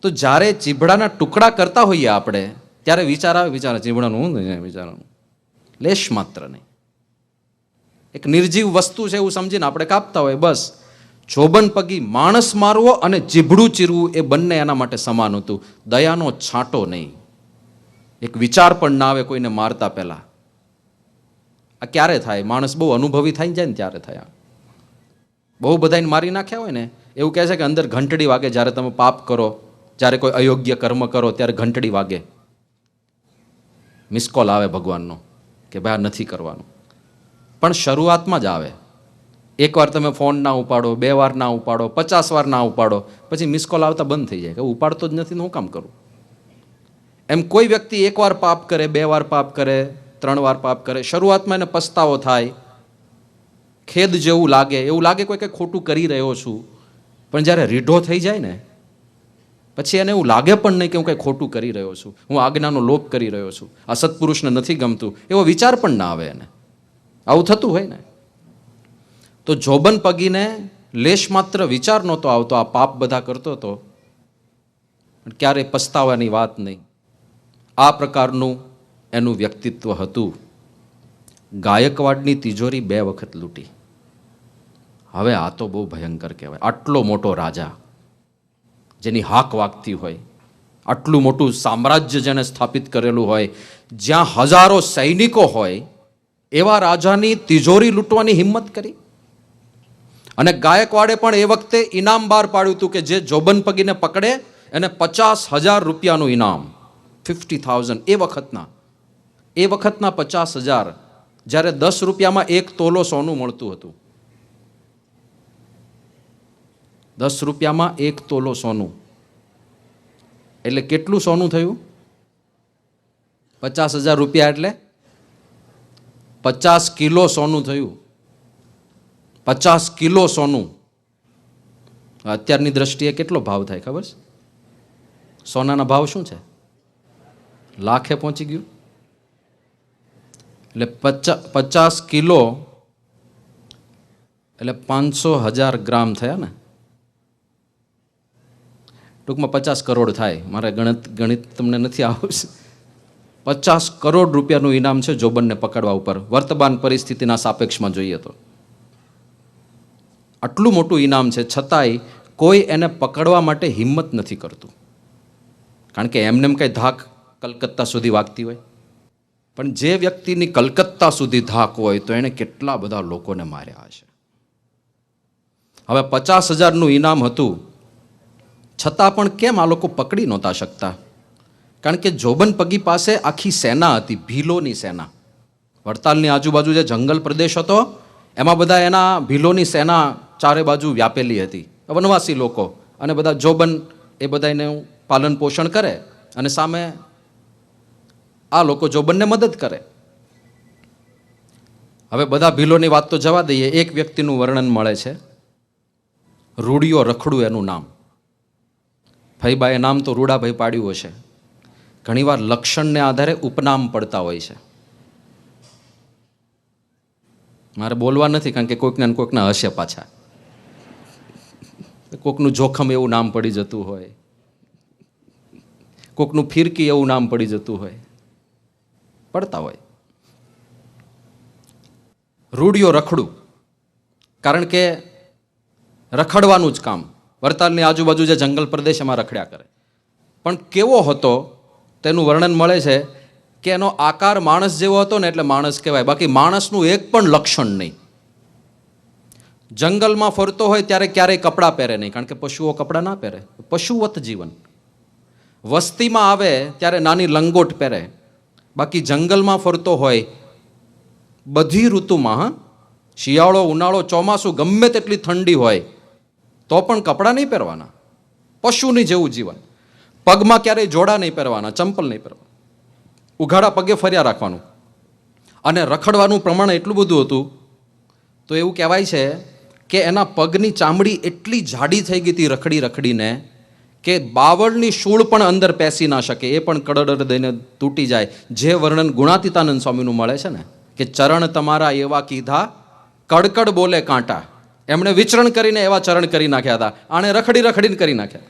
તો જ્યારે ચીભડાના ટુકડા કરતા હોઈએ આપણે, ત્યારે વિચાર આવે, ચીભડાનું હું વિચારવાનું લેશ માત્ર નહીં, એક નિર્જીવ વસ્તુ છે એવું સમજીને આપણે કાપતા હોય. બસ જોબન પગી માણસ મારવો અને જીભડું ચીરવું એ બંને એના માટે સમાન હતું. દયાનો છાંટો નહીં, એક વિચાર પણ ના આવે કોઈને મારતા પહેલા. આ ક્યારે થાય? માણસ બહુ અનુભવી થઈ જાય ને ત્યારે થયા. બહુ બધાને મારી નાખ્યા હોય ને, એવું કહે છે કે અંદર ઘંટડી વાગે. જ્યારે તમે પાપ કરો, જ્યારે કોઈ અયોગ્ય કર્મ કરો, ત્યારે ઘંટડી વાગે, મિસકોલ આવે ભગવાનનો કે ભાઈ આ નથી કરવાનું. પણ શરૂઆતમાં જ આવે. એકવાર તમે ફોન ના ઉપાડો, 2 વાર ના ઉપાડો, 50 વાર ના ઉપાડો, પછી મિસકોલ આવતા બંધ થઈ જાય કે ઉપાડતો જ નથી, હું કામ કરું. એમ કોઈ વ્યક્તિ 1 વાર પાપ કરે, 2 વાર પાપ કરે, 3 વાર પાપ કરે, શરૂઆતમાં એને પસ્તાવો થાય, ખેદ જેવું લાગે, એવું લાગે કોઈ કંઈ ખોટું કરી રહ્યો છું. પણ જ્યારે રીઢો થઈ જાય ને, પછી એને એવું લાગે પણ નહીં કે હું કંઈ ખોટું કરી રહ્યો છું, હું આજ્ઞાનો લોપ કરી રહ્યો છું, આ સત્પુરુષને નથી ગમતું, એવો વિચાર પણ ના આવે એને. આવું થતું હોય ને. તો જોબન પગીને લેશ માત્ર વિચાર નહોતો આવતો, આ પાપ બધા કરતો હતો, ક્યારેય પસ્તાવાની વાત નહીં. આ પ્રકારનું એનું વ્યક્તિત્વ હતું. ગાયકવાડની તિજોરી 2 વખત લૂંટી. હવે આ તો બહુ ભયંકર કહેવાય. આટલો મોટો રાજા જેની હાક વાગતી હોય, આટલું મોટું સામ્રાજ્ય જેને સ્થાપિત કરેલું હોય, જ્યાં હજારો સૈનિકો હોય, એવા રાજાની તિજોરી લૂંટવાની હિંમત કરી. અને ગાયકવાડે પણ એ વખતે ઇનામ બહાર પાડ્યું હતું કે જે જોબન પગીને પકડે એને 50,000 રૂપિયાનું ઇનામ, 50,000 એ વખતના 50,000, જ્યારે 10 રૂપિયામાં 1 તોલો સોનું મળતું હતું. 10 રૂપિયામાં 1 તોલો સોનું એટલે કેટલું સોનું થયું? 50,000 રૂપિયા એટલે 50 કિલો સોનું થયું. 50 કિલો સોનું અત્યારની દ્રષ્ટિએ કેટલો ભાવ થાય ખબર છે? સોનાના ભાવ શું છે? લાખે પહોંચી ગયું. એટલે 50 કિલો એટલે 500,000 ગ્રામ થયા ને. ટૂંકમાં 50 કરોડ થાય. મારે ગણિત તમને નથી આવશે. 50 કરોડ રૂપિયાનું ઇનામ છે જોબનને પકડવા ઉપર, વર્તમાન પરિસ્થિતિના સાપેક્ષમાં જોઈએ તો. આટલું મોટું ઇનામ છે, છતાંય કોઈ એને પકડવા માટે હિંમત નથી કરતું. કારણ કે એમનેમ કંઈ ધાક કલકત્તા સુધી વાગતી હોય. પણ જે વ્યક્તિની કલકત્તા સુધી ધાક હોય તો એણે કેટલા બધા લોકોને માર્યા હશે. હવે 50,000નું ઇનામ હતું, છતાં પણ કેમ આ લોકો પકડી નહોતા શકતા? કારણ કે જોબન પગી પાસે આખી સેના હતી, ભીલોની સેના. વડતાલની આજુબાજુ જે જંગલ પ્રદેશ હતો એમાં બધા એના ભીલોની સેના ચારે બાજુ વ્યાપેલી હતી, વનવાસી લોકો. અને બધા જોબન એ બધાને પાલન પોષણ કરે અને સામે આ લોકો જોબનને મદદ કરે. હવે બધા ભીલોની વાત તો જવા દઈએ. એક વ્યક્તિનું વર્ણન મળે છે, રૂડિયો રખડું એનું નામ. ફઈબાએ નામ તો રૂડાભાઈ પાડ્યું હશે. ઘણીવાર લક્ષણને આધારે ઉપનામ પડતા હોય છે. મારે બોલવા નથી, કારણ કે કોઈકને કોઈકના હશે પાછા. કોકનું જોખમ એવું નામ પડી જતું હોય, કોકનું ફિરકી એવું નામ પડી જતું હોય, પડતા હોય. રૂડિયો રખડું, કારણ કે રખડવાનું જ કામ. વડતાલની આજુબાજુ જે જંગલ પ્રદેશ એમાં રખડ્યા કરે. પણ કેવો હતો તેનું વર્ણન મળે છે કે એનો આકાર માણસ જેવો હતો ને એટલે માણસ કહેવાય, બાકી માણસનું એક પણ લક્ષણ નહીં. જંગલમાં ફરતો હોય ત્યારે ક્યારેય કપડાં પહેરે નહીં, કારણ કે પશુઓ કપડાં ના પહેરે, પશુવત જીવન. વસ્તીમાં આવે ત્યારે નાની લંગોટ પહેરે, બાકી જંગલમાં ફરતો હોય બધી ઋતુમાં, શિયાળો, ઉનાળો, ચોમાસું, ગમે તેટલી ઠંડી હોય તો પણ કપડાં નહીં પહેરવાના. પશુની જેવું જીવન. પગમાં ક્યારેય જોડા નહીં પહેરવાના, ચંપલ નહીં પહેરવાના, ઉઘાડા પગે ફર્યા રાખવાનું. અને રખડવાનું પ્રમાણ એટલું બધું હતું તો એવું કહેવાય છે કે એના પગની ચામડી એટલી જાડી થઈ ગઈ હતી રખડી રખડીને કે બાવળની શૂળ પણ અંદર પેસી ના શકે, એ પણ કડડ દઈને તૂટી જાય. જે વર્ણન ગુણાતીતાનંદ સ્વામીનું મળે છે ને કે ચરણ તમારા એવા કીધા કડકડ બોલે કાંટા. એમણે વિચરણ કરીને એવા ચરણ કરી નાખ્યા હતા, આણે રખડી રખડીને કરી નાખ્યા.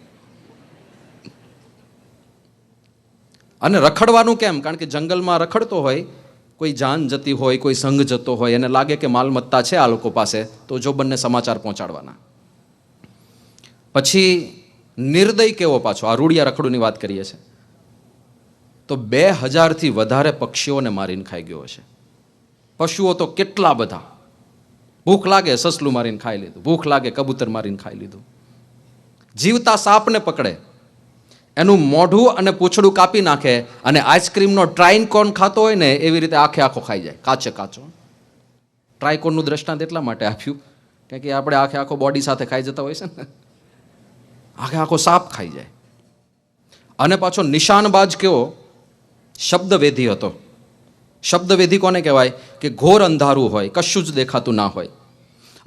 અને રખડવાનું કેમ? કારણ કે જંગલમાં રખડતો હોય, કોઈ જાન જતી હોય, કોઈ સંઘ જતો હોય, એને લાગે કે માલમત્તા છે આ લોકો પાસે, તો જોબનને સમાચાર પહોંચાડવાના. પછી નિર્દય કેવો પાછો, આ રૂડિયા રખડુની વાત કરીએ છીએ તો 2000થી વધારે પક્ષીઓને મારીને ખાઈ ગયો હશે. પશુઓ તો કેટલા બધા. ભૂખ લાગે સસલું મારીને ખાઈ લીધું, ભૂખ લાગે કબૂતર મારીને ખાઈ લીધું. જીવતા સાપને પકડે, એનું મોઢું અને પૂંછડું કાપી નાખે અને આઈસ્ક્રીમનો ટ્રાઇકોન ખાતો હોય ને એવી રીતે આખે આખો ખાઈ જાય, કાચે કાચો. ટ્રાઇકોનનું દ્રષ્ટાંત એટલા માટે આપ્યું કે આપણે આખે આખો બોડી સાથે ખાઈ જતા હોય છે ને, આખે આખો સાપ ખાઈ જાય. અને પાછો નિશાનબાજ કેવો, શબ્દવેધી હતો. શબ્દવેધી કોને કહેવાય? કે ઘોર અંધારું હોય, કશું જ દેખાતું ના હોય,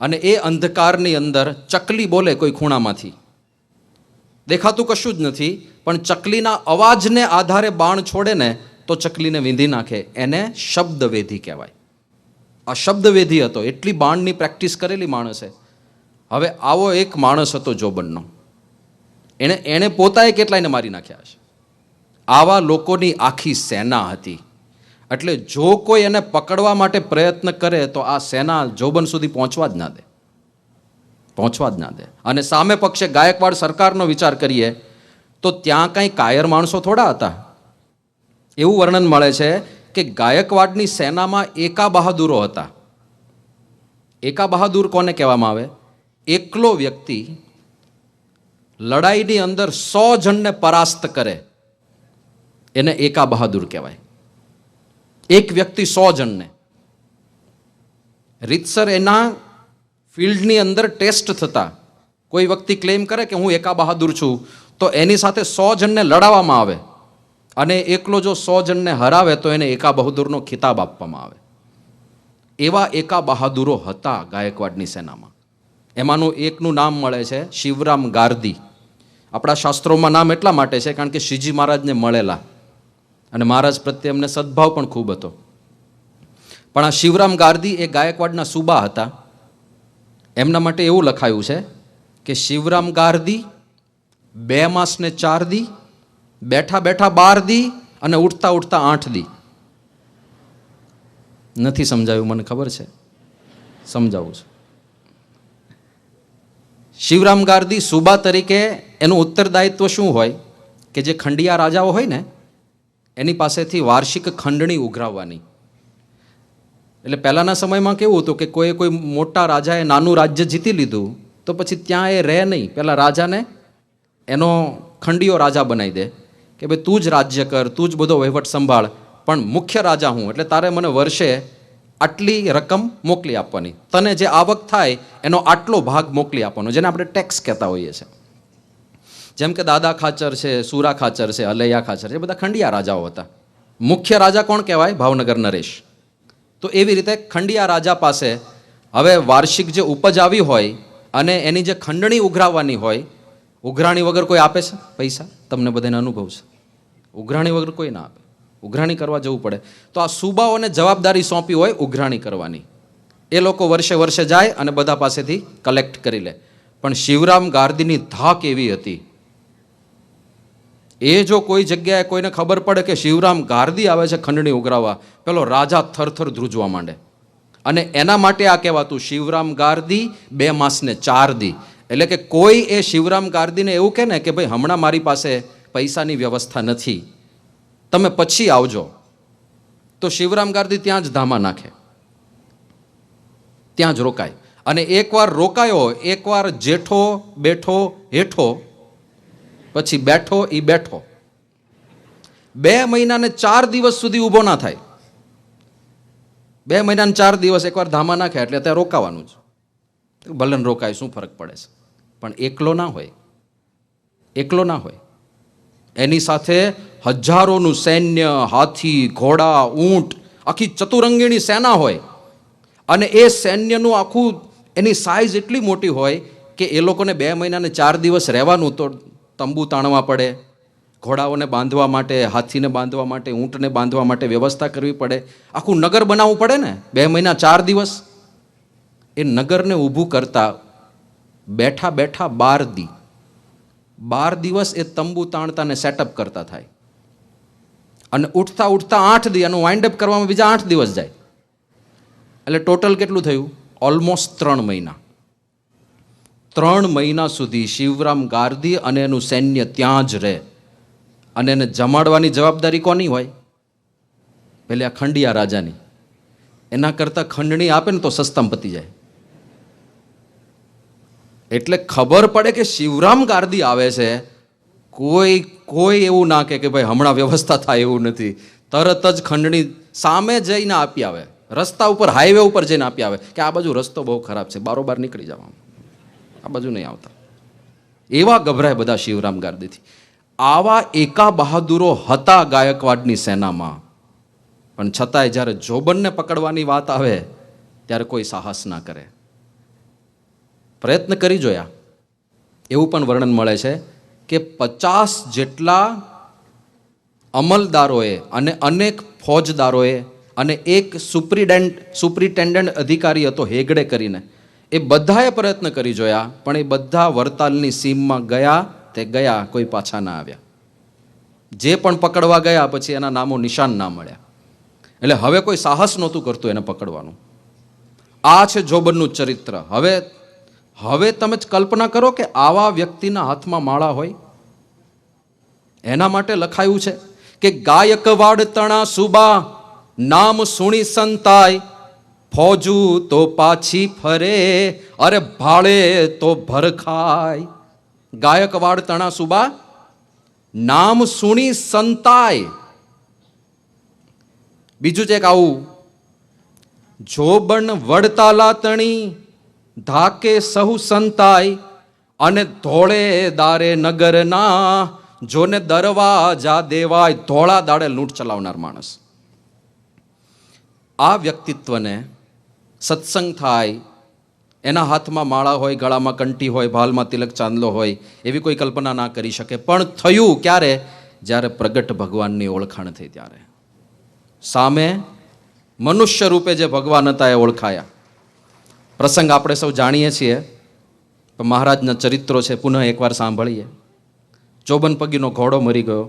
અને એ અંધકારની અંદર ચકલી બોલે કોઈ ખૂણામાંથી, દેખાતું કશું જ નથી, પણ ચકલીના અવાજને આધારે બાણ છોડે ને તો ચકલીને વીંધી નાખે. એને શબ્દવેધી કહેવાય. આ શબ્દવેધી હતો. એટલી બાણની પ્રેક્ટિસ કરેલી માણસે. હવે આવો એક માણસ હતો જોબનનો, એણે પોતાએ કેટલાયને મારી નાખ્યા છે. આવા લોકોની આખી સેના હતી. એટલે જો કોઈ એને પકડવા માટે પ્રયત્ન કરે તો આ સેના જોબન સુધી પહોંચવા જ ના દે. અને સામે પક્ષે ગાયકવાડ સરકારનો વિચાર કરીએ તો ત્યાં કંઈ કાયર માણસો થોડા હતા. એવું વર્ણન મળે છે કે ગાયકવાડની સેનામાં એકા બહાદુરો હતા. એકા બહાદુર કોને કહેવામાં આવે? એકલો વ્યક્તિ લડાઈની અંદર 100 જણને પરાસ્ત કરે એને એકા બહાદુર કહેવાય. એક વ્યક્તિ 100 જણને. રીતસર એના ફિલ્ડની અંદર ટેસ્ટ થતા કોઈ વ્યક્તિ ક્લેમ કરે કે હું એકા બહાદુર છું તો એની સાથે 100 જણને લડાવવામાં આવે અને એકલો જો 100 જણને હરાવે તો એને એકા બહાદુરનો ખિતાબ આપવામાં આવે. એવા એકા બહાદુરો હતા ગાયકવાડની સેનામાં. એમાંનું એકનું નામ મળે છે શિવરામ ગારદી. આપણા શાસ્ત્રોમાં નામ એટલા માટે છે કારણ કે શ્રીજી મહારાજને મળેલા અને મહારાજ પ્રત્યે એમને સદભાવ પણ ખૂબ હતો. પણ આ શિવરામ ગારદી એ ગાયકવાડના સુબા હતા. એમના માટે એવું લખાયું છે કે શિવરામ ગારદી 2 માસ ને 4 દી, બેઠા બેઠા 12 દી અને ઉઠતા ઉઠતા 8 દી. નથી સમજાયું, મને ખબર છે, સમજાવું છું. શિવરામ ગારદી સુબા તરીકે એનું ઉત્તરદાયિત્વ શું હોય કે જે ખંડિયા રાજાઓ હોય ને એની પાસેથી વાર્ષિક ખંડણી ઉઘરાવવાની. એટલે પહેલાંના સમયમાં કેવું હતું કે કોઈ મોટા રાજાએ નાનું રાજ્ય જીતી લીધું તો પછી ત્યાં એ રહે નહીં. પહેલાં રાજાને એનો ખંડિયો રાજા બનાવી દે કે ભાઈ તું જ રાજ્ય કર, તું જ બધો વહીવટ સંભાળ, પણ મુખ્ય રાજા હું, એટલે તારે મને વર્ષે આટલી રકમ મોકલી આપવાની, તને જે આવક થાય એનો આટલો ભાગ મોકલી આપવાનો, જેને આપણે ટેક્સ કહેતા હોઈએ છીએ. જેમ કે દાદા ખાચર છે, સુરા ખાચર છે, અલૈયા ખાચર છે, બધા ખંડિયા રાજાઓ હતા. મુખ્ય રાજા કોણ કહેવાય? ભાવનગર નરેશ. તો એવી રીતે ખંડિયા રાજા પાસે હવે વાર્ષિક જે ઉપજ આવી હોય અને એની જે ખંડણી ઉઘરાવવાની હોય, ઉઘરાણી વગર કોઈ આપે છે પૈસા? તમને બધાને અનુભવ છે, ઉઘરાણી વગર કોઈ ના આપે. ઉઘરાણી કરવા જવું પડે. તો આ સુબાઓને જવાબદારી સોંપી હોય ઉઘરાણી કરવાની. એ લોકો વર્ષે વર્ષે જાય અને બધા પાસેથી કલેક્ટ કરી લે. પણ શિવરામ ગારદીની ધાક એવી હતી, એ જો કોઈ જગ્યાએ કોઈને ખબર પડે કે શિવરામ ગારદી આવે છે ખંડણી ઉઘરાવવા, પેલો રાજા થરથર ધ્રુજવા માંડે. અને એના માટે આ કહેવાતું શિવરામ ગારદી 2 માસ ને 4 દી. એટલે કે કોઈ એ શિવરામ ગારદીને એવું કહે ને કે ભાઈ હમણાં મારી પાસે પૈસાની વ્યવસ્થા નથી, તમે પછી આવજો, તો શિવરામ ગારદી ત્યાં જ ધામા નાખે, ત્યાં જ રોકાય. અને એકવાર રોકાયો, એકવાર જેઠો બેઠો હેઠો, પછી બેઠો એ બેઠો, 2 મહિના ને 4 દિવસ સુધી ઊભો ના થાય. 2 મહિના ને 4 દિવસ એકવાર ધામા નાખે એટલે ત્યાં રોકાવાનું જ. ભલે રોકાય, શું ફરક પડે છે? પણ એકલો ના હોય. એની સાથે હજારોનું સૈન્ય, હાથી, ઘોડા, ઊંટ, આખી ચતુરંગીણી સેના હોય. અને એ સૈન્યનું આખું એની સાઇઝ એટલી મોટી હોય કે એ લોકોને 2 મહિના ને 4 દિવસ રહેવાનું, તો તંબુ તાણવા પડે, ઘોડાઓને બાંધવા માટે, હાથીને બાંધવા માટે, ઊંટને બાંધવા માટે વ્યવસ્થા કરવી પડે, આખું નગર બનાવવું પડે ને 2 મહિના 4 દિવસ. એ નગરને ઊભું કરતા બેઠા બેઠા 12 દી, 12 દિવસ એ તંબુ તાણતા ને સેટઅપ કરતા થાય. અને ઉઠતા ઉઠતા 8 દી, એનું વાઇન્ડ અપ કરવામાં બીજા 8 દિવસ જાય. એટલે ટોટલ કેટલું થયું? ઓલમોસ્ટ 3 મહિના. 3 મહિના સુધી શિવરામ ગારદી અને એનું સૈન્ય ત્યાં જ રહે. અને એને જમાડવાની જવાબદારી કોની હોય? પેલે આ ખંડિયા રાજાની. એના કરતાં ખંડણી આપે ને તો સસ્તામાં પતી જાય. એટલે ખબર પડે કે શિવરામ ગારદી આવે છે, કોઈ એવું ના કે ભાઈ હમણાં વ્યવસ્થા થાય એવું નથી. તરત જ ખંડણી સામે જઈને આપી આવે, રસ્તા ઉપર, હાઈવે ઉપર જઈને આપી આવે કે આ બાજુ રસ્તો બહુ ખરાબ છે, બારોબાર નીકળી જવાનું, આ બાજુ નહીં આવતા. એવા ગભરાય બધા શિવરામ ગારદીથી. આવા એકા બહાદુરો હતા ગાયકવાડની સેનામાં. પણ છતાંય જ્યારે જોબનને પકડવાની વાત આવે ત્યારે કોઈ સાહસ ના કરે. પ્રયત્ન કરી જોયા. એવું પણ વર્ણન મળે છે કે 50 જેટલા અમલદારોએ અને અનેક ફોજદારોએ અને એક સુપ્રિન્ટેન્ડન્ટ અધિકારી હતો હેગડે કરીને, એ બધાએ પ્રયત્ન કરી જોયા, પણ એ બધા વરતાલની સીમમાં ગયા તે ગયા, કોઈ પાછા ના આવ્યા. જે પણ પકડવા ગયા પછી એના નામો નિશાન ના મળ્યા. એટલે હવે કોઈ સાહસ નહોતું કરતું એને પકડવાનું. આ છે જોબનનું ચરિત્ર. હવે તમે જ કલ્પના કરો કે આવા વ્યક્તિના હાથમાં માળા હોય. એના માટે લખાયું છે કે ગાયકવાડ તણા સુબા નામ સુણી સંતાય, ફોજુ તો પાછી ફરે અરે ભાળે તો ભરખાય. ગાયકવાડ તણા સુબા નામ સુણી સંતાય. બીજું છે એક આવું, જોબન વડતાલા તણી ધાકે સહુ સંતાય, અને ધોળે દારે નગરના જોને દરવાજા દેવાય. ધોળા દાડે લૂંટ ચલાવનાર માણસ. આ વ્યક્તિત્વને સત્સંગ થાય, એના હાથમાં માળા હોય, ગળામાં કંઠી હોય, ભાલમાં તિલક ચાંદલો હોય, એવી કોઈ કલ્પના ના કરી શકે. પણ થયું ક્યારે? જ્યારે પ્રગટ ભગવાનની ઓળખાણ થઈ ત્યારે. સામે મનુષ્ય રૂપે જે ભગવાન હતા એ ઓળખાયા. પ્રસંગ આપણે સૌ જાણીએ છીએ, પણ મહારાજના ચરિત્રો છે, પુનઃ એકવાર સાંભળીએ. ચોબન પગીનો ઘોડો મરી ગયો.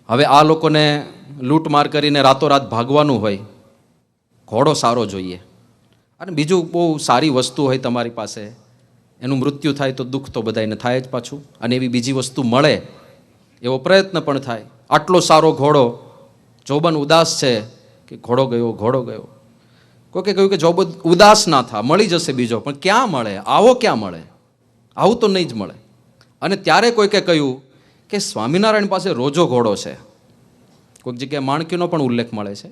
હવે આ લોકોને લૂંટમાર કરીને રાતોરાત ભાગવાનું હોય, ઘોડો સારો જોઈએ. અને બીજું બહુ સારી વસ્તુ હોય તમારી પાસે, એનું મૃત્યુ થાય તો દુઃખ તો બધાને થાય જ પાછું. અને એવી બીજી વસ્તુ મળે એવો પ્રયત્ન પણ થાય. આટલો સારો ઘોડો, જોબન ઉદાસ છે કે ઘોડો ગયો, ઘોડો ગયો. કોઈકે કહ્યું કે જોબન ઉદાસ ના થા, મળી જશે બીજો. પણ ક્યાં મળે? આવો ક્યાં મળે? આવું તો નહીં જ મળે. અને ત્યારે કોઈકે કહ્યું કે સ્વામિનારાયણ પાસે રોજો ઘોડો છે. કોઈક જગ્યાએ માણકીનો પણ ઉલ્લેખ મળે છે.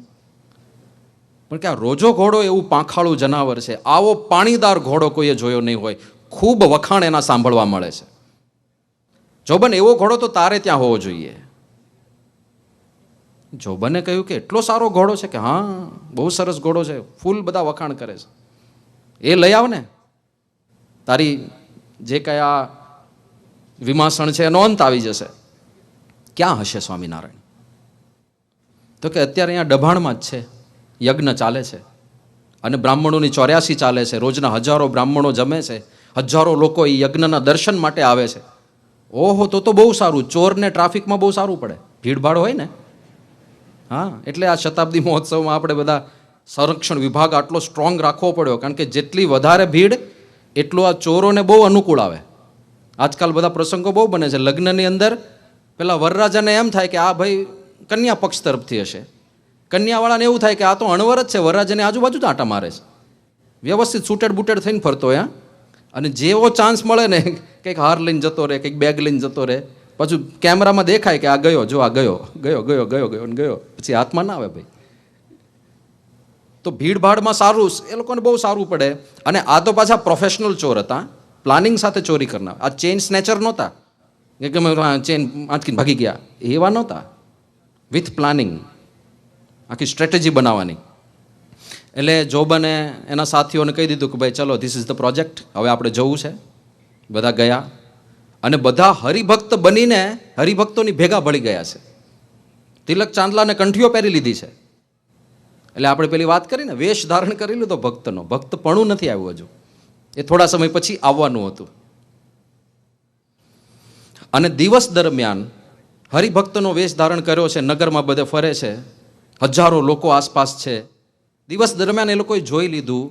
પણ કે આ રોજો ઘોડો એવું પાંખાળું જનાવર છે, આવો પાણીદાર ઘોડો કોઈએ જોયો નહીં હોય. ખૂબ વખાણ એના સાંભળવા મળે છે. જોબન એવો ઘોડો તો તારે ત્યાં હોવો જોઈએ. જોબને કહ્યું કે એટલો સારો ઘોડો છે? કે હા, બહુ સરસ ઘોડો છે, ફૂલ બધા વખાણ કરે છે. એ લઈ આવ ને, તારી જે કયા વિમાસણ છે એનો અંત આવી જશે. ક્યાં હશે સ્વામિનારાયણ? તો કે અત્યારે અહીંયા ડભાણમાં જ છે, યજ્ઞ ચાલે છે અને બ્રાહ્મણોની 84 ચાલે છે. રોજના હજારો બ્રાહ્મણો જમે છે, હજારો લોકો એ યજ્ઞના દર્શન માટે આવે છે. ઓહો, તો બહુ સારું. ચોરને ટ્રાફિકમાં બહુ સારું પડે, ભીડભાડ હોય ને. હા, એટલે આ શતાબ્દી મહોત્સવમાં આપણે બધા સંરક્ષણ વિભાગ આટલો સ્ટ્રોંગ રાખવો પડ્યો, કારણ કે જેટલી વધારે ભીડ એટલું આ ચોરોને બહુ અનુકૂળ આવે. આજકાલ બધા પ્રસંગો બહુ બને છે. લગ્નની અંદર પેલા વરરાજાને એમ થાય કે આ ભાઈ કન્યા પક્ષ તરફથી હશે, કન્યાવાળાને એવું થાય કે આ તો અણવર જ છે, વરરાજાની આજુબાજુ જ આંટા મારે છે, વ્યવસ્થિત સૂટેડ બૂટેડ થઈને ફરતો હોય. અને જેવો ચાન્સ મળે ને, કંઈક હાર લઈને જતો રહે, કંઈક બેગ લઈને જતો રહે, પાછું કેમેરામાં દેખાય કે આ ગયો, જો આ ગયો ગયો ગયો ગયો ગયો ને ગયો, પછી હાથમાં ના આવે ભાઈ. તો ભીડભાડમાં સારું, એ લોકોને બહુ સારું પડે. અને આ તો પાછા પ્રોફેશનલ ચોર હતા, પ્લાનિંગ સાથે ચોરી કરનાર. આ ચેઇન સ્નેચર નહોતા કે ચેઇન આંચકીને ભાગી ગયા, એવા નહોતા. વિથ પ્લાનિંગ, આખી સ્ટ્રેટેજી બનાવવાની. એટલે જોબને એના સાથીઓને કહી દીધું કે ભાઈ ચલો, ધીસ ઇઝ ધ પ્રોજેક્ટ, હવે આપણે જવું છે. બધા ગયા અને બધા હરિભક્ત બનીને હરિભક્તોની ભેગા ભળી ગયા છે. તિલક ચાંદલાને કંઠીઓ પહેરી લીધી છે. એટલે આપણે પેલી વાત કરીને, વેશ ધારણ કરી લીધો ભક્તનો. ભક્તપણું નથી આવ્યું હજુ, એ થોડા સમય પછી આવવાનું હતું. અને દિવસ દરમિયાન હરિભક્તનો વેશ ધારણ કર્યો છે, નગરમાં બધે ફરે છે, હજારો લોકો આસપાસ છે. દિવસ દરમિયાન એ લોકોએ જોઈ લીધું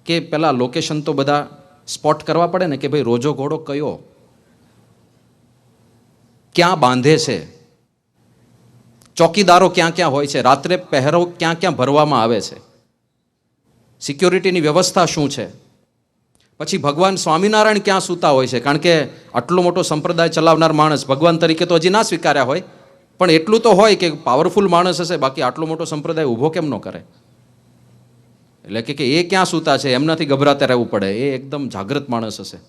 કે પેલા લોકેશન તો બધા સ્પોટ કરવા પડે ને, કે ભાઈ રોજો ઘોડો કયો, ક્યાં બાંધે છે, ચોકીદારો ક્યાં ક્યાં હોય છે, રાત્રે પહેરો ક્યાં ક્યાં ભરવામાં આવે છે, સિક્યોરિટીની વ્યવસ્થા શું છે. પછી ભગવાન સ્વામિનારાયણ ક્યાં સૂતા હોય છે, કારણ કે આટલો મોટો સંપ્રદાય ચલાવનાર માણસ ભગવાન તરીકે તો હજી ના સ્વીકાર્યા હોય, પણ એટલું તો હોય કે પાવરફુલ માણસ હશે, બાકી આટલો મોટો સંપ્રદાય ઊભો કેમ ન કરે. એટલે કે એ ક્યાં સૂતા છે એમનાથી ગભરાતા રહેવું પડે, એ એકદમ જાગૃત માણસ હશે.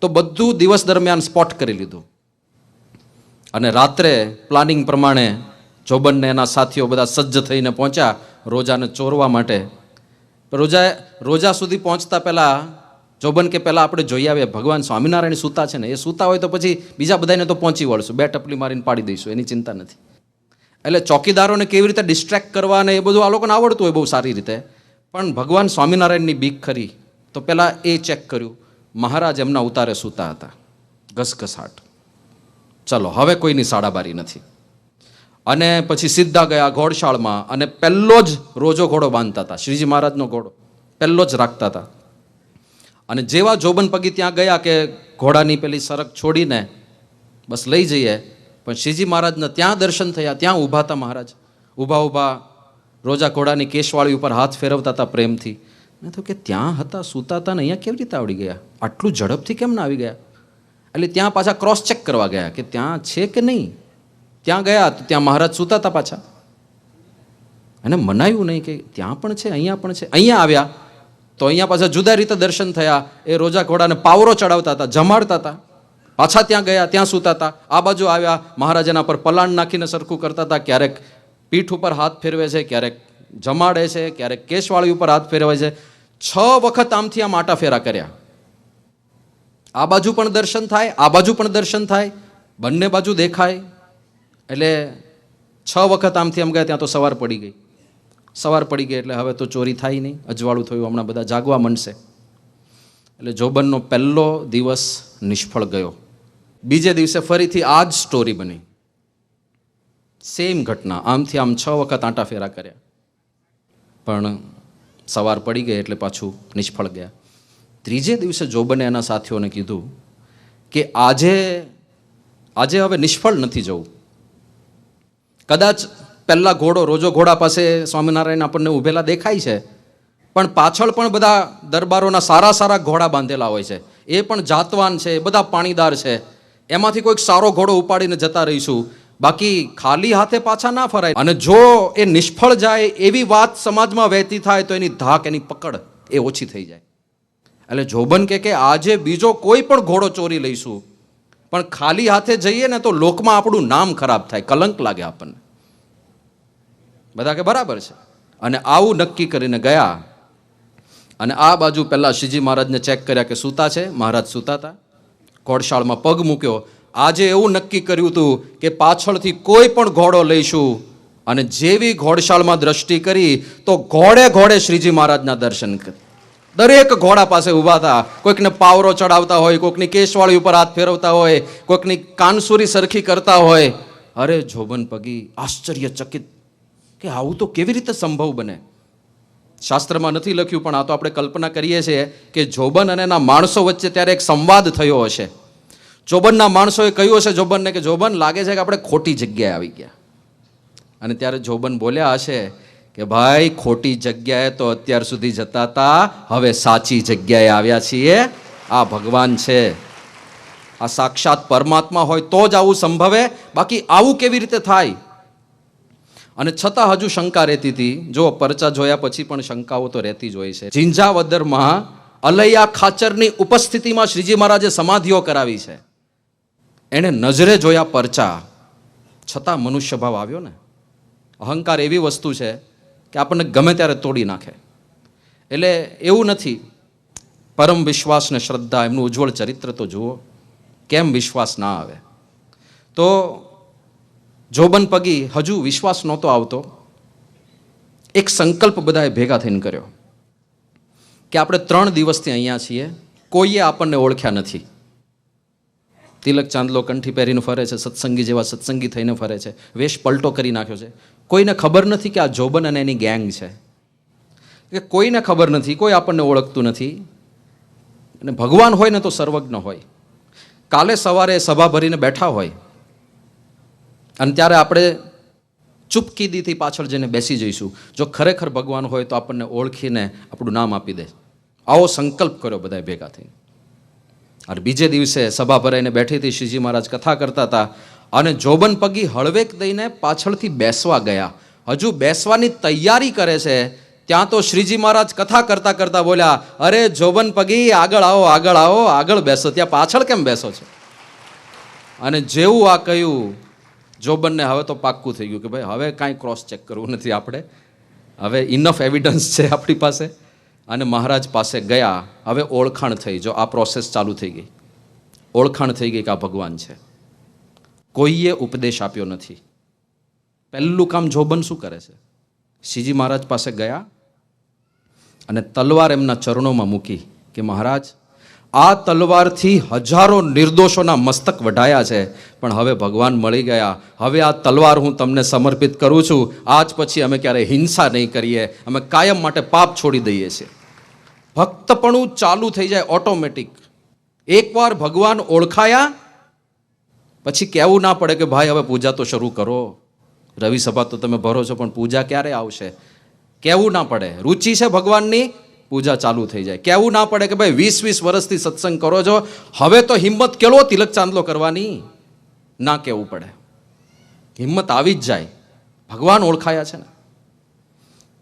તો બધું દિવસ દરમિયાન સ્પોટ કરી લીધું. અને રાત્રે પ્લાનિંગ પ્રમાણે જોબનને એના સાથીઓ બધા સજ્જ થઈને પહોંચ્યા રોજાને ચોરવા માટે. રોજા સુધી પહોંચતા પહેલાં જોબન કે પહેલાં આપણે જોઈ આવીએ ભગવાન સ્વામિનારાયણ સૂતા છે ને, એ સૂતા હોય તો પછી બીજા બધાને તો પહોંચી વળશું, 2 ટપલી મારીને પાડી દઈશું, એની ચિંતા નથી. એટલે ચોકીદારોને કેવી રીતે ડિસ્ટ્રેક્ટ કરવા ને એ બધું આ લોકોને આવડતું હોય બહુ સારી રીતે. પણ ભગવાન સ્વામિનારાયણની બીક ખરી, તો પહેલાં એ ચેક કર્યું. મહારાજ એમના ઉતારે સૂતા હતા, ઘસઘસાટ. ચલો હવે કોઈની સાડાબારી નથી. અને પછી સીધા ગયા ઘોડશાળમાં અને પહેલો જ રોજો ઘોડો બાંધતા હતા. શ્રીજી મહારાજનો ઘોડો પહેલો જ રાખતા હતા. અને જેવા જોબન પગી ત્યાં ગયા કે ઘોડાની પેલી સરક છોડીને બસ લઈ જઈએ, પણ શ્રીજી મહારાજને ત્યાં દર્શન થયા. ત્યાં ઊભા હતા મહારાજ, ઊભા ઊભા રોજા ઘોડાની કેશવાળી ઉપર હાથ ફેરવતા હતા પ્રેમથી. મેં તો કે ત્યાં હતા, સૂતા હતા ને અહીંયા કેવી રીતે આવડી ગયા? આટલું ઝડપથી કેમ ના આવી ગયા? એટલે ત્યાં પાછા ક્રોસ ચેક કરવા ગયા કે ત્યાં છે કે નહીં. ત્યાં ગયા તો ત્યાં મહારાજ સૂતા હતા પાછા. અને મનાયું નહીં કે ત્યાં પણ છે, અહીંયા પણ છે. અહીંયા આવ્યા તો અહીંયા પાછા જુદા રીતે દર્શન થયા. એ રોજા ઘોડાને પાવરો ચડાવતા હતા, જમાડતા હતા. પાછા ત્યાં ગયા, ત્યાં સૂતા હતા. આ બાજુ આવ્યા, મહારાજાના પર પલાણ નાખીને સરખું કરતા હતા. ક્યારેક પીઠ ઉપર હાથ ફેરવે છે, ક્યારેક જમાડે છે, ક્યારેક કેશવાળી ઉપર હાથ ફેરવે છે. 6 વખત આમથી આમ આટા ફેરા કર્યા. આ બાજુ પણ દર્શન થાય, આ બાજુ પણ દર્શન થાય, બંને બાજુ દેખાય. એટલે 6 વખત આમથી આમ ગયા. ત્યાં તો સવાર પડી ગઈ. સવાર પડી ગઈ એટલે હવે તો ચોરી થાય નહીં, અજવાળું થયું, હમણાં બધા જાગવા માંડશે. એટલે જોબનનો પહેલો દિવસ નિષ્ફળ ગયો. બીજે દિવસે ફરીથી આ જ સ્ટોરી બની, સેમ ઘટના. આમથી આમ 6 વખત આંટા ફેરા કર્યા, પણ સવાર પડી ગઈ એટલે પાછું નિષ્ફળ ગયા. ત્રીજે દિવસે જોબને એના સાથીઓને કીધું કે આજે હવે નિષ્ફળ નથી જવું. કદાચ પહેલાં ઘોડો, રોજો ઘોડા પાસે સ્વામિનારાયણ આપણને ઊભેલા દેખાય છે, પણ પાછળ પણ બધા દરબારોના સારા સારા ઘોડા બાંધેલા હોય છે. એ પણ જાતવાન છે, બધા પાણીદાર છે. એમાંથી કોઈક સારો ઘોડો ઉપાડીને જતા રહીશું, બાકી ખાલી હાથે પાછા ના ફરાય. અને જો એ નિષ્ફળ જાય એવી વાત સમાજમાં વહેતી થાય તો એની ધાક, એની પકડ એ ઓછી થઈ જાય. એટલે જોબન કે આજે બીજો કોઈ પણ ઘોડો ચોરી લઈશું, પણ ખાલી હાથે જઈએ ને તો લોકમાં આપણું નામ ખરાબ થાય, કલંક લાગે આપણને. બધા કે બરાબર છે. અને આવું નક્કી કરીને ગયા. અને આ બાજુ પહેલાં શ્રીજી મહારાજને ચેક કર્યા કે સૂતા છે. મહારાજ સૂતા હતા. ઘોડશાળમાં પગ મૂક્યો. આજે એવું નક્કી કર્યું હતું કે પાછળથી કોઈ પણ ઘોડો લઈશું. અને જેવી ઘોડશાળમાં દ્રષ્ટિ કરી તો ઘોડે ઘોડે શ્રીજી મહારાજના દર્શન કર્યા. દરેક ઘોડા પાસે ઊભા હતા. કોઈકને પાવરો ચડાવતા હોય, કોઈકની કેશવાળી ઉપર હાથ ફેરવતા હોય, કોઈકની કાનસુરી સરખી કરતા હોય. અરે જોબન પગી આશ્ચર્યચકિત કે આવું તો કેવી રીતે સંભવ બને? શાસ્ત્રમાં નથી લખ્યું, પણ આ તો આપણે કલ્પના કરીએ છીએ કે જોબન અને એના માણસો વચ્ચે ત્યારે એક સંવાદ થયો હશે. જોબનના માણસોએ કહ્યું હશે જોબનને કે જોબન, લાગે છે કે આપણે ખોટી જગ્યાએ આવી ગયા. અને ત્યારે જોબન બોલ્યા હશે કે ભાઈ, ખોટી જગ્યાએ તો અત્યાર સુધી જતા હતા, હવે સાચી જગ્યાએ આવ્યા છીએ. આ ભગવાન છે, આ સાક્ષાત પરમાત્મા હોય તો જ આવું સંભવે, બાકી આવું કેવી રીતે થાય? અને છતાં હજુ શંકા રહેતી હતી. જો પરચા જોયા પછી પણ શંકાઓ તો રહેતી જ હોય છે. ઝીંઝાવદરમાં અલૈયા ખાચરની ઉપસ્થિતિમાં શ્રીજી મહારાજે સમાધિઓ કરાવી છે. એણે નજરે જોયા પરચા, છતાં મનુષ્ય ભાવ આવ્યો ને. અહંકાર એવી વસ્તુ છે કે આપણને ગમે ત્યારે તોડી નાખે. એટલે એવું નથી. પરમ વિશ્વાસ ને શ્રદ્ધા, એમનું ઉજ્જવળ ચરિત્ર તો જુઓ, કેમ વિશ્વાસ ના આવે? તો જોબન પગી હજુ વિશ્વાસ નહોતો આવતો. એક સંકલ્પ બધાએ ભેગા થઈને કર્યો કે આપણે 3 દિવસથી અહીંયા છીએ, કોઈએ આપણને ઓળખ્યા નથી. તિલક ચાંદલો કંઠી પહેરીને ફરે છે, સત્સંગી જેવા સત્સંગી થઈને ફરે છે, વેશ પલટો કરી નાખ્યો છે. કોઈને ખબર નથી કે આ જોબન અને એની ગેંગ છે. કે કોઈને ખબર નથી, કોઈ આપણને ઓળખતું નથી. અને ભગવાન હોય ને તો સર્વજ્ઞ હોય. કાલે સવારે સભા ભરીને બેઠા હોય અને ત્યારે આપણે ચૂપકીદીથી પાછળ જઈને બેસી જઈશું. જો ખરેખર ભગવાન હોય તો આપણને ઓળખીને આપણું નામ આપી દે. આવો સંકલ્પ કર્યો બધાએ ભેગા થઈને. અને બીજે દિવસે સભા ભરાઈને બેઠી હતી, શ્રીજી મહારાજ કથા કરતા હતા. અને જોબન પગી હળવેક દઈને પાછળથી બેસવા ગયા. હજુ બેસવાની તૈયારી કરે છે ત્યાં તો શ્રીજી મહારાજ કથા કરતા કરતા બોલ્યા, અરે જોબન પગી, આગળ આવો, આગળ આવો, આગળ બેસો. ત્યાં પાછળ કેમ બેસો છો? અને જેવું આ કહ્યું, જોબનને હવે તો પાક્કું થઈ ગયું કે ભાઈ હવે કાંઈ ક્રોસ ચેક કરવું નથી આપણે, હવે ઇનફ એવિડન્સ છે આપણી પાસે. અને મહારાજ પાસે ગયા. હવે ઓળખાણ થઈ. જો આ પ્રોસેસ ચાલુ થઈ ગઈ, ઓળખાણ થઈ ગઈ કે આ ભગવાન છે. કોઈએ ઉપદેશ આપ્યો નથી. પહેલું કામ જોબન શું કરે છે? શ્રીજી મહારાજ પાસે ગયા અને તલવાર એમના ચરણોમાં મૂકી કે મહારાજ, આ તલવારથી હજારો નિર્દોષોના મસ્તક વઢાયા છે, પણ હવે ભગવાન મળી ગયા. હવે આ તલવાર હું તમને સમર્પિત કરું છું. આજ પછી અમે ક્યારેય હિંસા નહીં કરીએ, અમે કાયમ માટે પાપ છોડી દઈએ છીએ. ભક્તપણું ચાલુ થઈ જાય ઓટોમેટિક. એકવાર ભગવાન ઓળખાયા પછી કહેવું ના પડે કે ભાઈ હવે પૂજા તો શરૂ કરો, રવિ સભા તો તમે ભરો છો પણ પૂજા ક્યારે આવશે, કહેવું ના પડે. રુચિ છે ભગવાનની, પૂજા ચાલુ થઈ જાય. કહેવું ના પડે કે ભાઈ 20-20 વર્ષથી સત્સંગ કરો છો, હવે તો હિંમત કેળવો તિલક ચાંદલો કરવાની, ના કહેવું પડે. હિંમત આવી જ જાય. ભગવાન ઓળખાયા છે ને,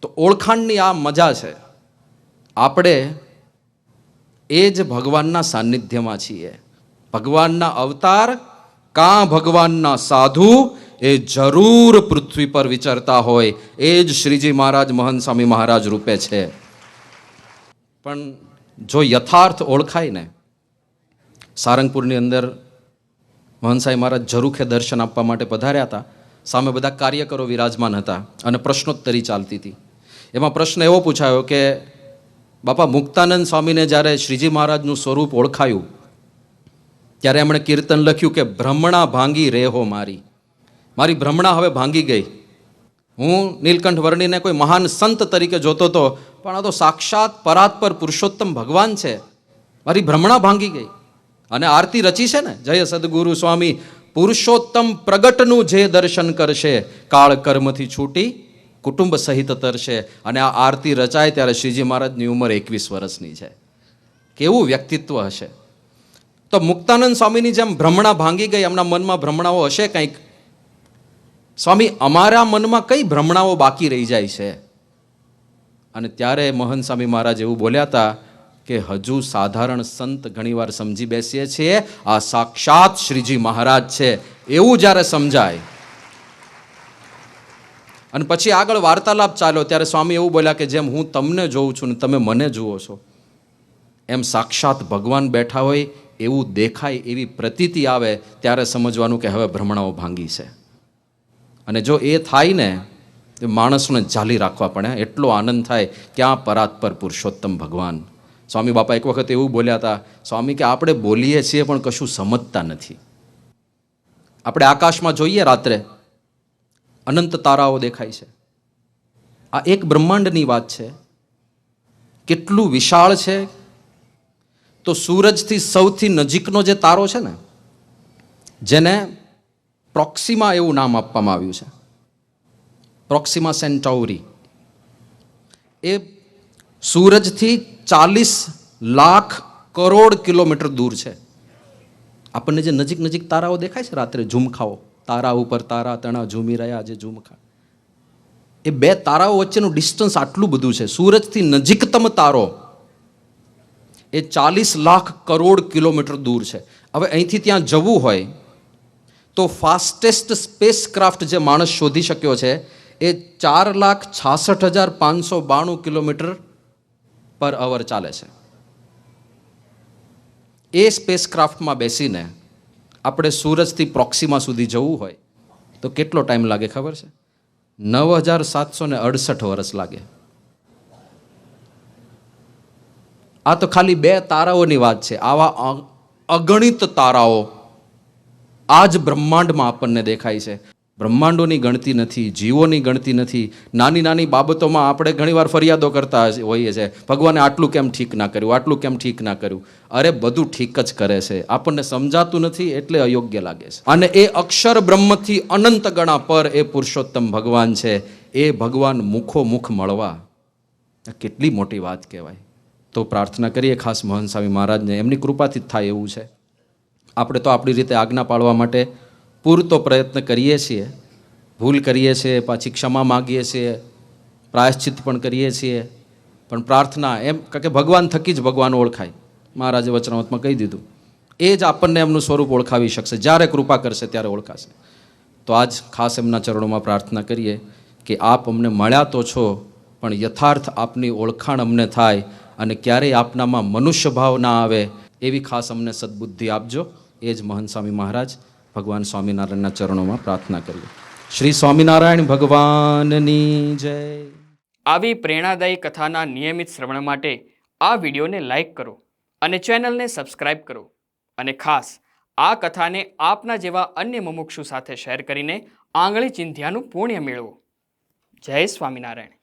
તો ઓળખાણની આ મજા છે. આપણે એ જ ભગવાનના સાનિધ્યમાં છીએ. ભગવાનના અવતાર કાં ભગવાનના સાધુ એ જરૂર પૃથ્વી પર વિચરતા હોય, એ જ શ્રીજી મહારાજ મહંત સ્વામી મહારાજ રૂપે છે. પણ જો યથાર્થ ઓળખાય ને, સારંગપુરની અંદર મહંત સ્વામી મહારાજ ઝરૂખે દર્શન આપવા માટે પધાર્યા હતા. સામે બધા કાર્યકરો વિરાજમાન હતા અને પ્રશ્નોત્તરી ચાલતી હતી. એમાં પ્રશ્ન એવો પૂછાયો કે બાપા, મુક્તાનંદ સ્વામીને જ્યારે શ્રીજી મહારાજનું સ્વરૂપ ઓળખાયું ત્યારે એમણે કીર્તન લખ્યું કે ભ્રમણા ભાંગી રેહો મારી, મારી ભ્રમણા હવે ભાંગી ગઈ. હું નીલકંઠ વર્ણીને કોઈ મહાન સંત તરીકે જોતો હતો, પણ આ તો સાક્ષાત પરાત્પર પુરુષોત્તમ ભગવાન છે. મારી ભ્રમણા ભાંગી ગઈ. અને આરતી રચી છે ને, જય સદગુરુ સ્વામી, પુરુષોત્તમ પ્રગટનું જે દર્શન કરશે, કાળ કર્મથી છૂટી કુટુંબ સહિત તરશે. અને આ આરતી રચાય ત્યારે શ્રીજી મહારાજની ઉંમર 21 વર્ષની છે. કેવું વ્યક્તિત્વ હશે! તો મુક્તાનંદ સ્વામીની જેમ ભ્રમણા ભાંગી ગઈ, એમના મનમાં ભ્રમણાઓ હશે કંઈક. સ્વામી, અમારા મનમાં કઈ ભ્રમણાઓ બાકી રહી જાય છે? અને ત્યારે મહંત સ્વામી મહારાજ એવું બોલ્યા હતા કે હજુ સાધારણ સંત ઘણીવાર સમજી બેસીએ છીએ, આ સાક્ષાત શ્રીજી મહારાજ છે એવું જ્યારે સમજાય. અને પછી આગળ વાર્તાલાપ ચાલ્યો ત્યારે સ્વામી એવું બોલ્યા કે જેમ હું તમને જોઉં છું ને તમે મને જુઓ છો, એમ સાક્ષાત ભગવાન બેઠા હોય એવું દેખાય, એવી પ્રતીતિ આવે ત્યારે સમજવાનું કે હવે ભ્રમણાઓ ભાંગી છે. અને જો એ થાય ને, તો માણસને ઝાલી રાખવા પડે. એટલો આનંદ થાય, ક્યાં પરાત્પર પુરુષોત્તમ ભગવાન. સ્વામી બાપા એક વખત એવું બોલ્યા હતા, સ્વામી કે આપણે બોલીએ છીએ પણ કશું સમજતા નથી. આપણે આકાશમાં જોઈએ રાત્રે, અનંત તારાઓ દેખાય છે. આ એક બ્રહ્માંડની વાત છે. કેટલું વિશાળ છે! તો સૂરજથી સૌથી નજીકનો જે તારો છે ને, જેને પ્રોક્સિમા એવું નામ આપવામાં આવ્યું છે, પ્રોક્સિમા સેન્ટાઉરી, એ સૂરજથી 40 લાખ કરોડ કિલોમીટર દૂર છે. આપણને જે નજીક નજીક તારાઓ દેખાય છે રાત્રે, ઝુમખાઓ, તારા ઉપર તારા તણા ઝૂમી રહ્યા જે ઝુમખા, એ બે તારાઓ વચ્ચેનું ડિસ્ટન્સ આટલું બધું છે. સૂરજથી નજીકતમ તારો એ 40 લાખ કરોડ કિલોમીટર દૂર છે. હવે અહીંથી ત્યાં જવું હોય તો ફાસ્ટેસ્ટ સ્પેસ ક્રાફ્ટ જે માણસ શોધી શક્યો છે એ 4,66,592 કિલોમીટર પર અવર ચાલે છે. એ સ્પેસ ક્રાફ્ટમાં બેસીને આપણે સૂરજથી પ્રોક્સિમા સુધી જવું હોય તો કેટલો ટાઈમ લાગે ખબર છે? 9,768 વર્ષ લાગે. આ તો ખાલી 2 તારાઓની વાત છે. આવા અગણિત તારાઓ આ જ બ્રહ્માંડમાં આપણને દેખાય છે. બ્રહ્માંડોની ગણતી નથી, જીવોની ગણતી નથી. નાની નાની બાબતોમાં આપણે ઘણીવાર ફરિયાદો કરતા હોઈએ છીએ, ભગવાને આટલું કેમ ઠીક ના કર્યું, આટલું કેમ ઠીક ના કર્યું. અરે બધું ઠીક જ કરે છે, આપણને સમજાતું નથી એટલે અયોગ્ય લાગે છે. અને એ અક્ષર બ્રહ્મથી અનંત ગણા પર એ પુરુષોત્તમ ભગવાન છે. એ ભગવાન મુખો મુખ મળવા કેટલી મોટી વાત કહેવાય. તો પ્રાર્થના કરીએ ખાસ મહંત સ્વામી મહારાજને, એમની કૃપાથી જ થાય એવું છે. આપણે તો આપણી રીતે આજ્ઞા પાળવા માટે પૂરતો પ્રયત્ન કરીએ છીએ, ભૂલ કરીએ છીએ, પાછી ક્ષમા માગીએ છીએ, પ્રાયશ્ચિત પણ કરીએ છીએ. પણ પ્રાર્થના એમ કે ભગવાન થકી જ ભગવાન ઓળખાય. મહારાજે વચનામૃતમાં કહી દીધું, એ જ આપણને એમનું સ્વરૂપ ઓળખાવી શકશે. જ્યારે કૃપા કરશે ત્યારે ઓળખાશે. તો આજ ખાસ એમના ચરણોમાં પ્રાર્થના કરીએ કે આપ અમને મળ્યા તો છો, પણ યથાર્થ આપની ઓળખાણ અમને થાય અને ક્યારેય આપનામાં મનુષ્ય ભાવ ના આવે એવી ખાસ અમને સદબુદ્ધિ આપજો. એ જ મહંત સ્વામી મહારાજ ભગવાન સ્વામિનારાયણના ચરણોમાં પ્રાર્થના કરીએ. શ્રી સ્વામિનારાયણ ભગવાનની જય. આવી પ્રેરણાદાયી કથાના નિયમિત શ્રવણ માટે આ વિડીયોને લાઈક કરો અને ચેનલને સબસ્ક્રાઇબ કરો. અને ખાસ આ કથાને આપના જેવા અન્ય મુમુક્ષુ સાથે શેર કરીને આંગળી ચિંધ્યાનું પુણ્ય મેળવો. જય સ્વામિનારાયણ.